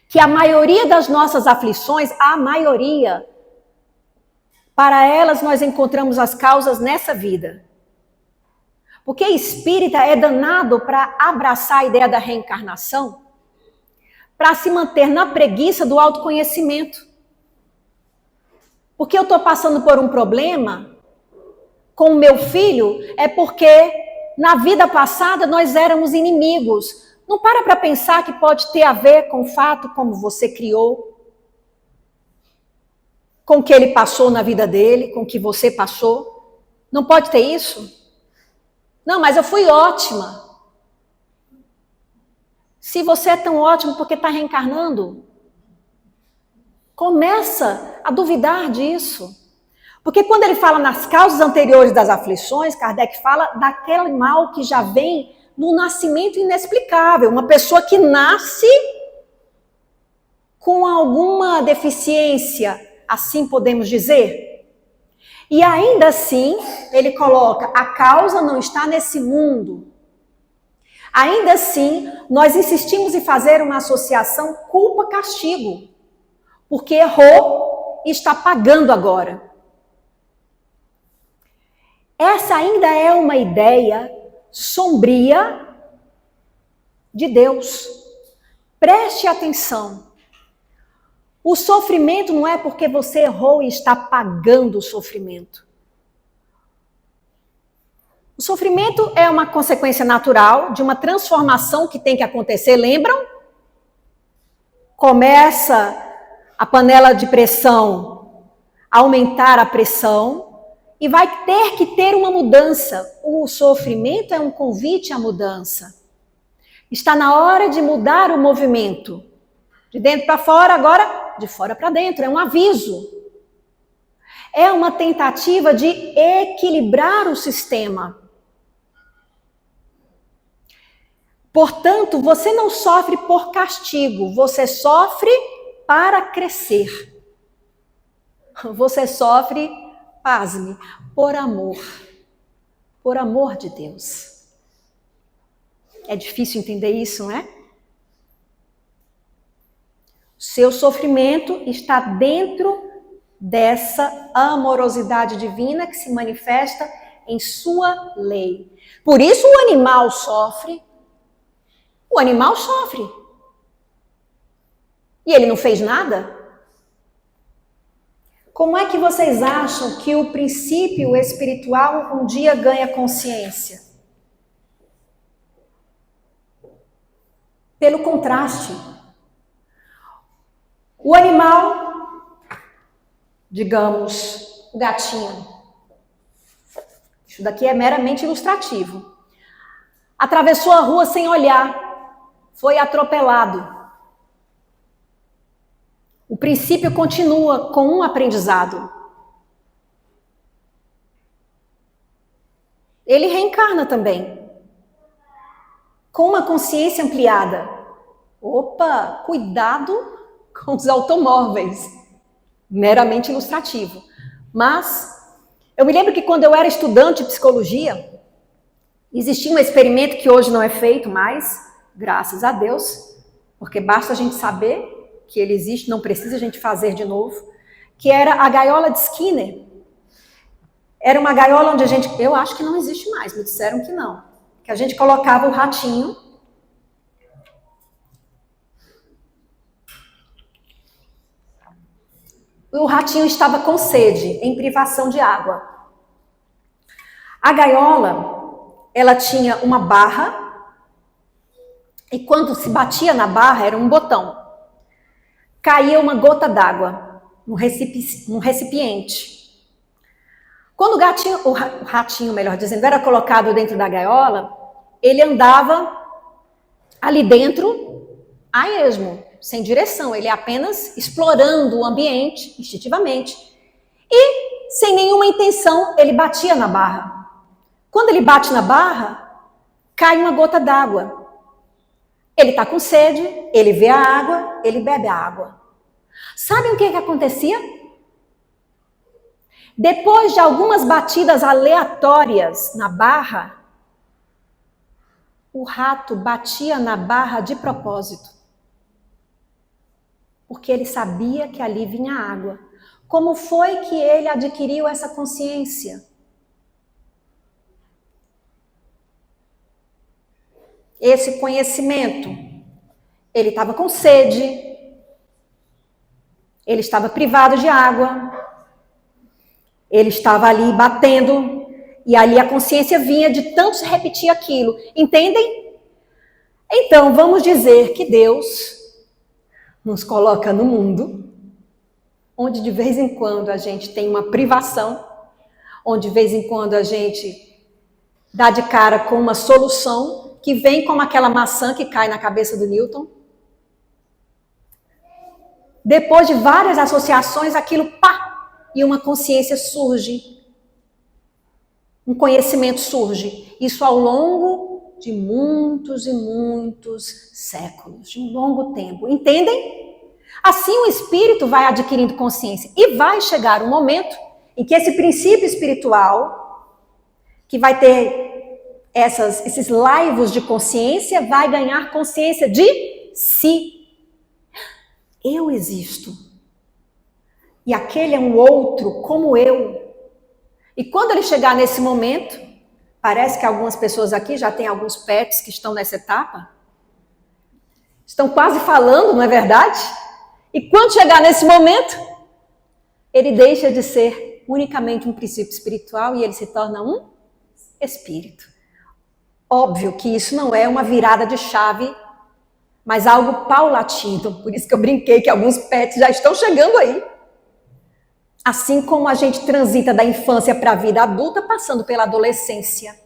que a maioria das nossas aflições, a maioria, para elas nós encontramos as causas nessa vida. Porque espírita é danado para abraçar a ideia da reencarnação, para se manter na preguiça do autoconhecimento. Porque eu estou passando por um problema com o meu filho, é porque na vida passada nós éramos inimigos. Não para pensar que pode ter a ver com o fato como você criou, com o que ele passou na vida dele, com o que você passou. Não pode ter isso? Não, mas eu fui ótima. Se você é tão ótimo, por que está reencarnando? Começa a duvidar disso. Porque quando ele fala nas causas anteriores das aflições, Kardec fala daquele mal que já vem no nascimento inexplicável. Uma pessoa que nasce com alguma deficiência, assim podemos dizer. E ainda assim, ele coloca, a causa não está nesse mundo. Ainda assim, nós insistimos em fazer uma associação culpa-castigo. Porque errou e está pagando agora. Essa ainda é uma ideia sombria de Deus. Preste atenção. O sofrimento não é porque você errou e está pagando o sofrimento. O sofrimento é uma consequência natural de uma transformação que tem que acontecer, lembram? Começa a panela de pressão a aumentar a pressão e vai ter que ter uma mudança. O sofrimento é um convite à mudança. Está na hora de mudar o movimento. De dentro para fora, agora de fora para dentro. É um aviso. É uma tentativa de equilibrar o sistema. Portanto, você não sofre por castigo, você sofre para crescer. Você sofre, pasme, por amor. Por amor de Deus. É difícil entender isso, não é? Seu sofrimento está dentro dessa amorosidade divina que se manifesta em sua lei. Por isso o animal sofre. O animal sofre. E ele não fez nada? Como é que vocês acham que o princípio espiritual um dia ganha consciência? Pelo contraste. O animal, digamos, o gatinho, isso daqui é meramente ilustrativo, atravessou a rua sem olhar, foi atropelado. O princípio continua com um aprendizado. Ele reencarna também, com uma consciência ampliada. Opa, cuidado com os automóveis, meramente ilustrativo. Mas eu me lembro que quando eu era estudante de psicologia, existia um experimento que hoje não é feito mais, graças a Deus, porque basta a gente saber que ele existe, não precisa a gente fazer de novo, que era a gaiola de Skinner. Era uma gaiola onde a gente, eu acho que não existe mais, me disseram que não, que a gente colocava o ratinho. O ratinho estava com sede, em privação de água. A gaiola, ela tinha uma barra, e quando se batia na barra, era um botão. Caía uma gota d'água num recipiente. Quando o ratinho, melhor dizendo, era colocado dentro da gaiola, ele andava ali dentro a esmo, sem direção, ele apenas explorando o ambiente instintivamente. E, sem nenhuma intenção, ele batia na barra. Quando ele bate na barra, cai uma gota d'água. Ele está com sede, ele vê a água, ele bebe a água. Sabem o que acontecia? Depois de algumas batidas aleatórias na barra, o rato batia na barra de propósito. Porque ele sabia que ali vinha água. Como foi que ele adquiriu essa consciência? Esse conhecimento. Ele estava com sede, ele estava privado de água, ele estava ali batendo, e ali a consciência vinha de tanto se repetir aquilo. Entendem? Então, vamos dizer que Deus nos coloca no mundo, onde de vez em quando a gente tem uma privação, onde de vez em quando a gente dá de cara com uma solução que vem como aquela maçã que cai na cabeça do Newton. Depois de várias associações, aquilo pá, e uma consciência surge. Um conhecimento surge. Isso ao longo de muitos e muitos séculos, de um longo tempo. Entendem? Assim o espírito vai adquirindo consciência e vai chegar um momento em que esse princípio espiritual, que vai ter esses laivos de consciência, vai ganhar consciência de si. Eu existo. E aquele é um outro como eu. E quando ele chegar nesse momento, parece que algumas pessoas aqui já têm alguns pets que estão nessa etapa. Estão quase falando, não é verdade? E quando chegar nesse momento, ele deixa de ser unicamente um princípio espiritual e ele se torna um espírito. Óbvio que isso não é uma virada de chave, mas algo paulatino. Por isso que eu brinquei que alguns pets já estão chegando aí. Assim como a gente transita da infância para a vida adulta, passando pela adolescência.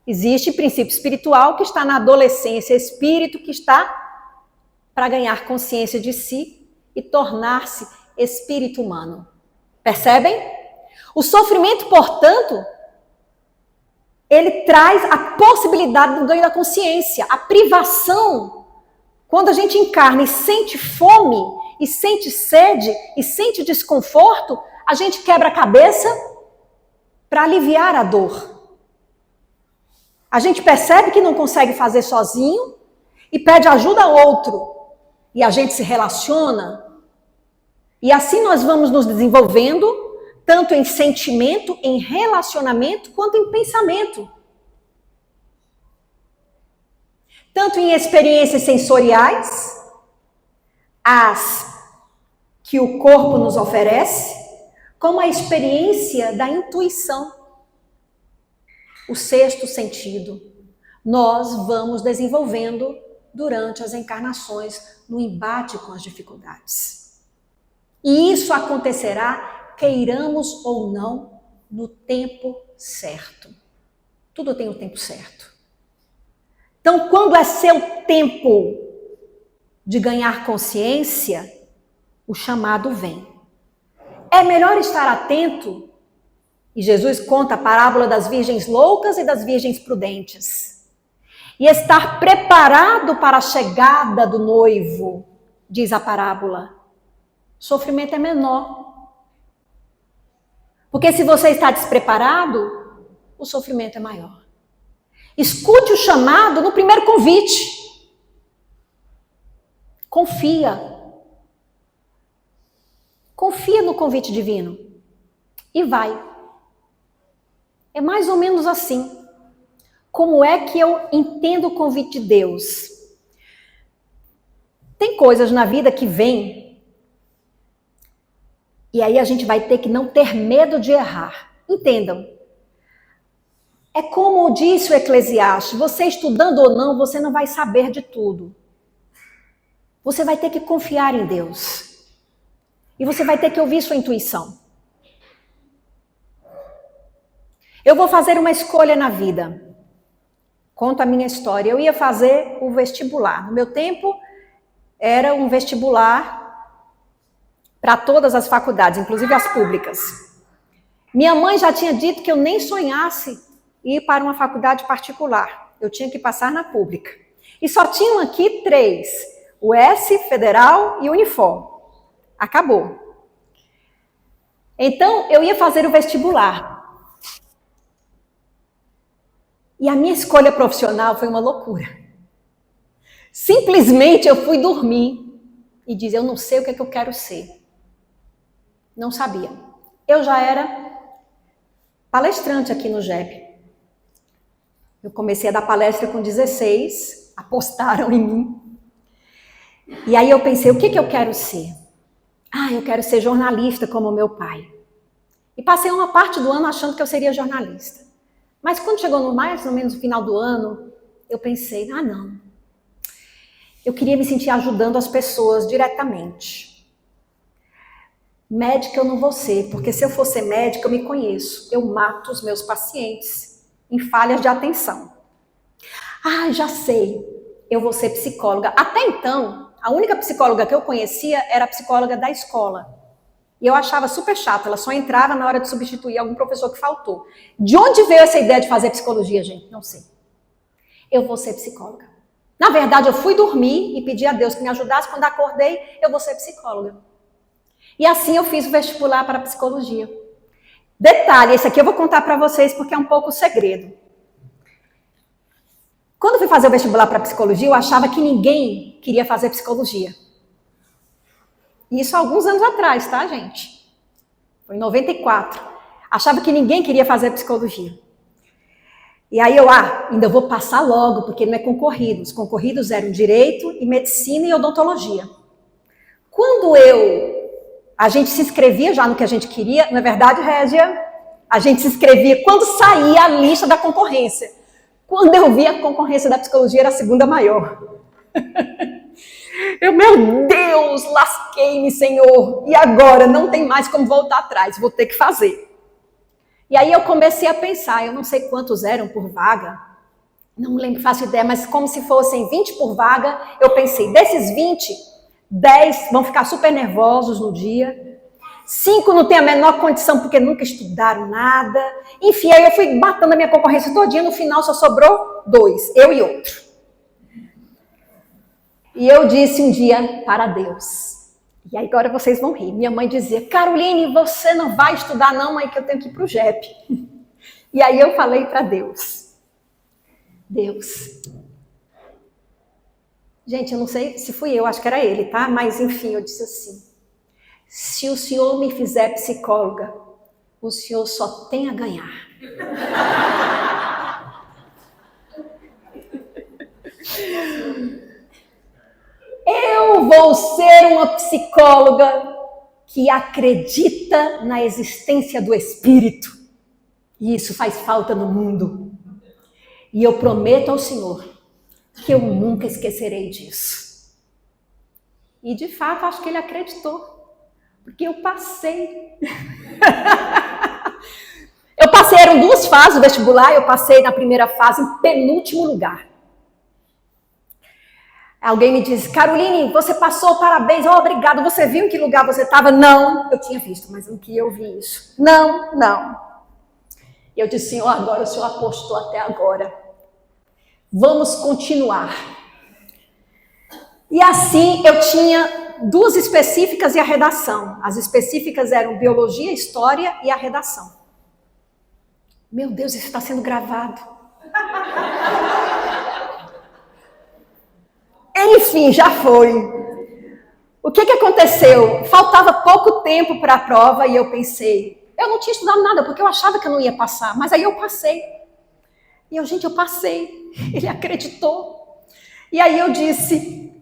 Existe princípio espiritual que está na adolescência, espírito que está para ganhar consciência de si e tornar-se espírito humano. Percebem? O sofrimento, portanto, ele traz a possibilidade do ganho da consciência, a privação. Quando a gente encarna e sente fome, e sente sede, e sente desconforto, a gente quebra a cabeça para aliviar a dor. A gente percebe que não consegue fazer sozinho e pede ajuda ao outro. E a gente se relaciona. E assim nós vamos nos desenvolvendo, tanto em sentimento, em relacionamento, quanto em pensamento. Tanto em experiências sensoriais, as que o corpo nos oferece, como a experiência da intuição, o sexto sentido. Nós vamos desenvolvendo durante as encarnações, no embate com as dificuldades. E isso acontecerá, queiramos ou não, no tempo certo. Tudo tem o tempo certo. Então, quando é seu tempo de ganhar consciência, o chamado vem. É melhor estar atento, e Jesus conta a parábola das virgens loucas e das virgens prudentes, e estar preparado para a chegada do noivo, diz a parábola. O sofrimento é menor. Porque se você está despreparado, o sofrimento é maior. Escute o chamado no primeiro convite. Confia. Confia no convite divino. E vai. É mais ou menos assim. Como é que eu entendo o convite de Deus? Tem coisas na vida que vêm, e aí a gente vai ter que não ter medo de errar. Entendam. É como disse o Eclesiastes, você estudando ou não, você não vai saber de tudo. Você vai ter que confiar em Deus. E você vai ter que ouvir sua intuição. Eu vou fazer uma escolha na vida. Conto a minha história. Eu ia fazer o vestibular. No meu tempo, era um vestibular para todas as faculdades, inclusive as públicas. Minha mãe já tinha dito que eu nem sonhasse ir para uma faculdade particular. Eu tinha que passar na pública. E só tinham aqui 3. O S, Federal e Unifor. Acabou. Então, eu ia fazer o vestibular. E a minha escolha profissional foi uma loucura. Simplesmente eu fui dormir e dizer, eu não sei o que é que eu quero ser. Não sabia. Eu já era palestrante aqui no GEP. Eu comecei a dar palestra com 16, apostaram em mim. E aí eu pensei, o que eu quero ser? Eu quero ser jornalista como meu pai. E passei uma parte do ano achando que eu seria jornalista. Mas quando chegou no mais ou menos no final do ano, eu pensei, não. Eu queria me sentir ajudando as pessoas diretamente. Médica eu não vou ser, porque se eu for ser médica, eu me conheço. Eu mato os meus pacientes em falhas de atenção. Ah, já sei, eu vou ser psicóloga. Até então, a única psicóloga que eu conhecia era a psicóloga da escola. E eu achava super chato, ela só entrava na hora de substituir algum professor que faltou. De onde veio essa ideia de fazer psicologia, gente? Não sei. Eu vou ser psicóloga. Na verdade, eu fui dormir e pedi a Deus que me ajudasse. Quando acordei, eu vou ser psicóloga. E assim eu fiz o vestibular para psicologia. Detalhe, esse aqui eu vou contar para vocês porque é um pouco segredo. Quando eu fui fazer o vestibular para psicologia, eu achava que ninguém queria fazer psicologia. Isso há alguns anos atrás, tá, gente? Foi em 94. Achava que ninguém queria fazer psicologia. E aí eu, ainda vou passar logo, porque não é concorrido. Os concorridos eram direito e medicina e odontologia. Quando a gente se inscrevia já no que a gente queria, na verdade, Régia, a gente se inscrevia quando saía a lista da concorrência. Quando eu vi a concorrência da psicologia, era a segunda maior. Meu Deus, lasquei-me, Senhor. E agora? Não tem mais como voltar atrás, vou ter que fazer. E aí eu comecei a pensar, eu não sei quantos eram por vaga, não lembro, faço ideia, mas como se fossem 20 por vaga, eu pensei, desses 20, 10 vão ficar super nervosos no dia, 5 não tem a menor condição porque nunca estudaram nada. Enfim, aí eu fui batendo a minha concorrência todinha, no final só sobrou 2, eu e outro. E eu disse um dia para Deus, e aí agora vocês vão rir, minha mãe dizia, Caroline, você não vai estudar não, mãe, que eu tenho que ir para o JEP. E aí eu falei para Deus, gente, eu não sei se fui eu, acho que era ele, tá? Mas enfim, eu disse assim, se o senhor me fizer psicóloga, o senhor só tem a ganhar. Eu vou ser uma psicóloga que acredita na existência do espírito. E isso faz falta no mundo. E eu prometo ao Senhor que eu nunca esquecerei disso. E de fato, acho que ele acreditou. Porque eu passei. Eram 2 fases do vestibular, eu passei na primeira fase em penúltimo lugar. Alguém me disse, Caroline, você passou, parabéns, obrigado, você viu em que lugar você estava? Não, eu tinha visto, mas não queria ouvir isso. Não. E eu disse, Senhor, agora o Senhor apostou até agora. Vamos continuar. E assim, eu tinha 2 específicas e a redação. As específicas eram biologia, história e a redação. Meu Deus, isso está sendo gravado. Enfim, já foi. O que aconteceu? Faltava pouco tempo para a prova e eu pensei, eu não tinha estudado nada, porque eu achava que eu não ia passar, mas aí eu passei. E eu passei. Ele acreditou. E aí eu disse,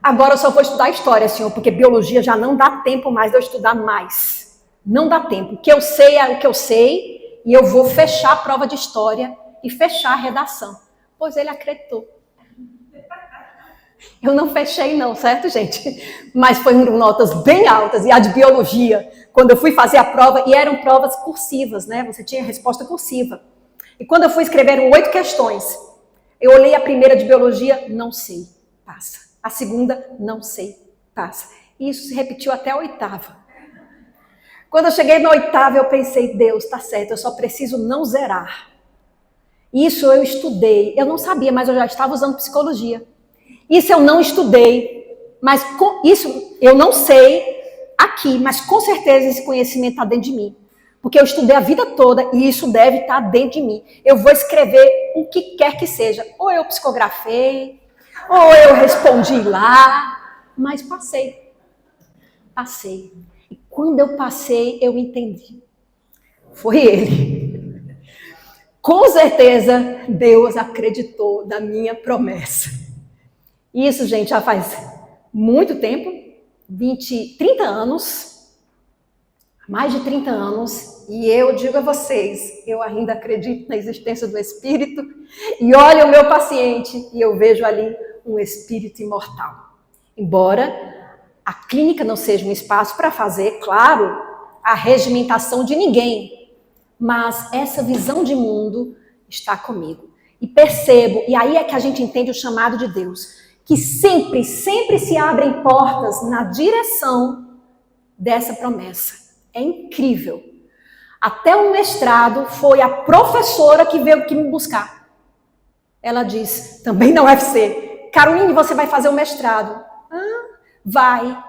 agora eu só vou estudar história, senhor, porque biologia já não dá tempo mais de eu estudar mais. Não dá tempo. O que eu sei é o que eu sei, e eu vou fechar a prova de história e fechar a redação. Pois ele acreditou. Eu não fechei não, certo, gente? Mas foram notas bem altas. E a de biologia, quando eu fui fazer a prova, e eram provas cursivas, né? Você tinha resposta cursiva. E quando eu fui escrever, eram 8 questões. Eu olhei a primeira de biologia, não sei, passa. A segunda, não sei, passa. E isso se repetiu até a 8ª. Quando eu cheguei na 8ª, eu pensei, Deus, tá certo, eu só preciso não zerar. Isso eu estudei. Eu não sabia, mas eu já estava usando psicologia. Isso eu não estudei, mas isso eu não sei aqui, mas com certeza esse conhecimento está dentro de mim. Porque eu estudei a vida toda e isso deve estar dentro de mim. Eu vou escrever o que quer que seja. Ou eu psicografei, ou eu respondi lá, mas passei. Passei. E quando eu passei, eu entendi. Foi ele. Com certeza, Deus acreditou na minha promessa. Isso, gente, já faz muito tempo, 30 anos, mais de 30 anos, e eu digo a vocês, eu ainda acredito na existência do Espírito, e olho o meu paciente, e eu vejo ali um Espírito imortal. Embora a clínica não seja um espaço para fazer, claro, a regimentação de ninguém, mas essa visão de mundo está comigo. E percebo, e aí é que a gente entende o chamado de Deus, que sempre se abrem portas na direção dessa promessa. É incrível. Até o mestrado foi a professora que veio aqui me buscar. Ela diz, também na UFC, Caroline, você vai fazer o mestrado. Vai,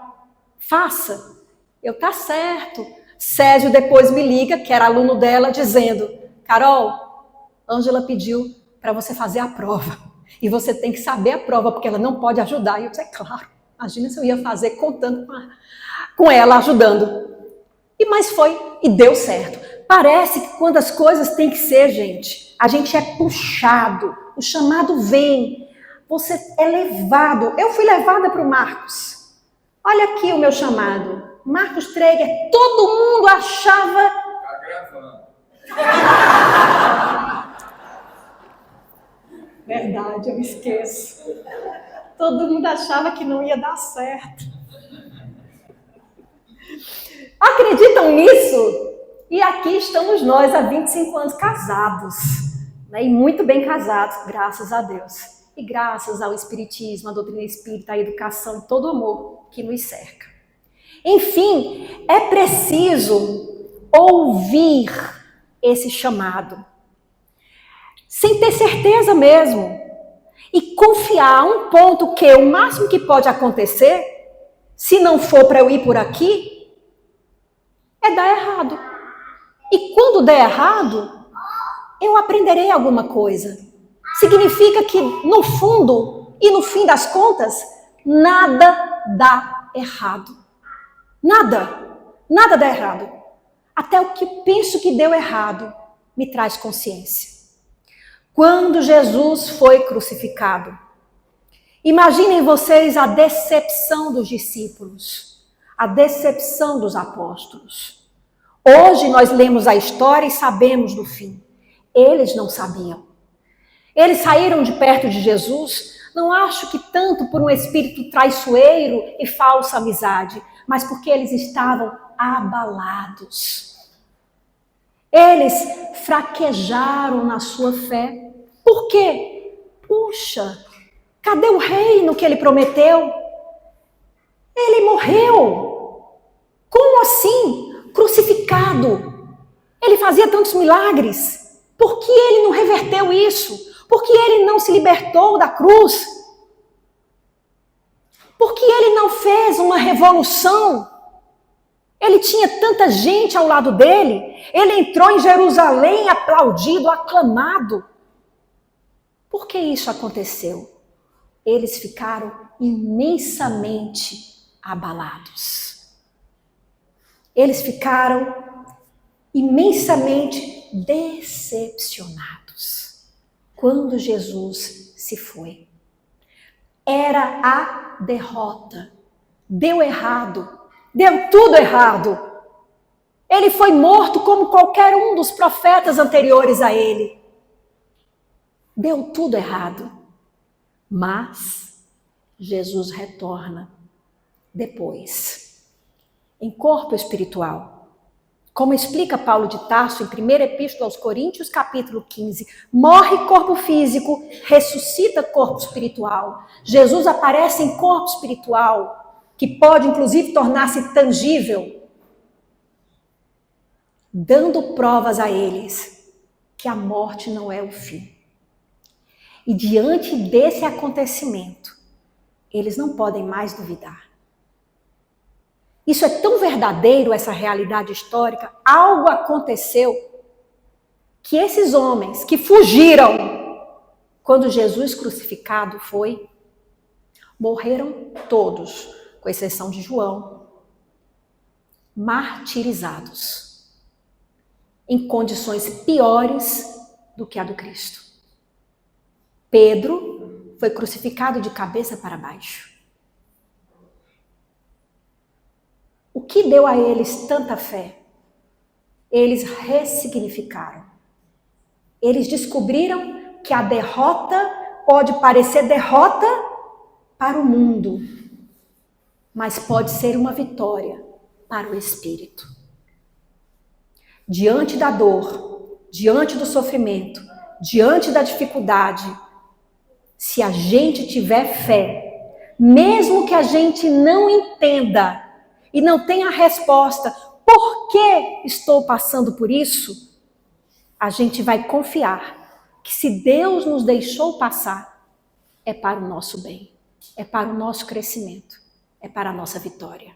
faça. Eu, tá certo. Césio depois me liga, que era aluno dela, dizendo, Carol, Ângela pediu para você fazer a prova. E você tem que saber a prova, porque ela não pode ajudar. E eu disse, é claro, imagina se eu ia fazer contando com ela ajudando. Mas foi, e deu certo. Parece que quando as coisas têm que ser, gente, a gente é puxado, o chamado vem, você é levado. Eu fui levada para o Marcos. Olha aqui o meu chamado. Marcos Traeger, todo mundo achava... Tá gravando. Verdade, eu esqueço. Todo mundo achava que não ia dar certo. Acreditam nisso? E aqui estamos nós há 25 anos casados, né? E muito bem casados, graças a Deus. E graças ao Espiritismo, à doutrina espírita, à educação e todo o amor que nos cerca. Enfim, é preciso ouvir esse chamado, sem ter certeza mesmo, e confiar um ponto que o máximo que pode acontecer, se não for para eu ir por aqui, é dar errado. E quando der errado, eu aprenderei alguma coisa. Significa que, no fundo e no fim das contas, nada dá errado. Nada dá errado. Até o que penso que deu errado me traz consciência. Quando Jesus foi crucificado, imaginem vocês a decepção dos discípulos, a decepção dos apóstolos. Hoje nós lemos a história e sabemos do fim. Eles não sabiam. Eles saíram de perto de Jesus, não acho que tanto por um espírito traiçoeiro e falsa amizade, mas porque eles estavam abalados. Eles fraquejaram na sua fé. Por quê? Puxa, cadê o reino que ele prometeu? Ele morreu. Como assim? Crucificado. Ele fazia tantos milagres. Por que ele não reverteu isso? Por que ele não se libertou da cruz? Por que ele não fez uma revolução? Ele tinha tanta gente ao lado dele. Ele entrou em Jerusalém aplaudido, aclamado. Por que isso aconteceu? Eles ficaram imensamente abalados. Eles ficaram imensamente decepcionados quando Jesus se foi. Era a derrota. Deu errado. Deu tudo errado. Ele foi morto como qualquer um dos profetas anteriores a ele. Deu tudo errado. Mas Jesus retorna depois, em corpo espiritual. Como explica Paulo de Tarso em 1ª Epístola aos Coríntios, capítulo 15, morre corpo físico, ressuscita corpo espiritual. Jesus aparece em corpo espiritual, que pode inclusive tornar-se tangível, dando provas a eles que a morte não é o fim. E diante desse acontecimento, eles não podem mais duvidar. Isso é tão verdadeiro, essa realidade histórica. Algo aconteceu que esses homens que fugiram quando Jesus crucificado foi, morreram todos, com exceção de João, martirizados, em condições piores do que a do Cristo. Pedro foi crucificado de cabeça para baixo. O que deu a eles tanta fé? Eles ressignificaram. Eles descobriram que a derrota pode parecer derrota para o mundo, mas pode ser uma vitória para o espírito. Diante da dor, diante do sofrimento, diante da dificuldade, se a gente tiver fé, mesmo que a gente não entenda e não tenha resposta, por que estou passando por isso? A gente vai confiar que se Deus nos deixou passar, é para o nosso bem, é para o nosso crescimento, é para a nossa vitória.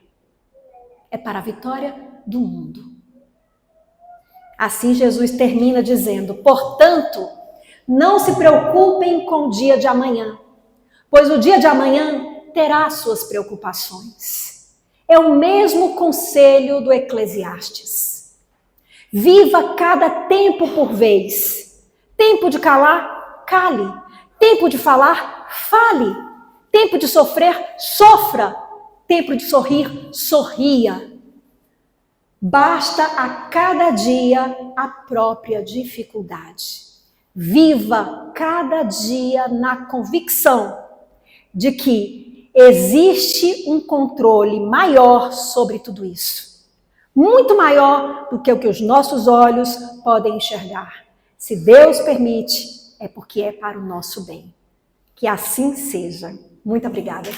É para a vitória do mundo. Assim Jesus termina dizendo: portanto, não se preocupem com o dia de amanhã, pois o dia de amanhã terá suas preocupações. É o mesmo conselho do Eclesiastes. Viva cada tempo por vez. Tempo de calar, cale. Tempo de falar, fale. Tempo de sofrer, sofra. Tempo de sorrir, sorria. Basta a cada dia a própria dificuldade. Viva cada dia na convicção de que existe um controle maior sobre tudo isso. Muito maior do que o que os nossos olhos podem enxergar. Se Deus permite, é porque é para o nosso bem. Que assim seja. Muito obrigada.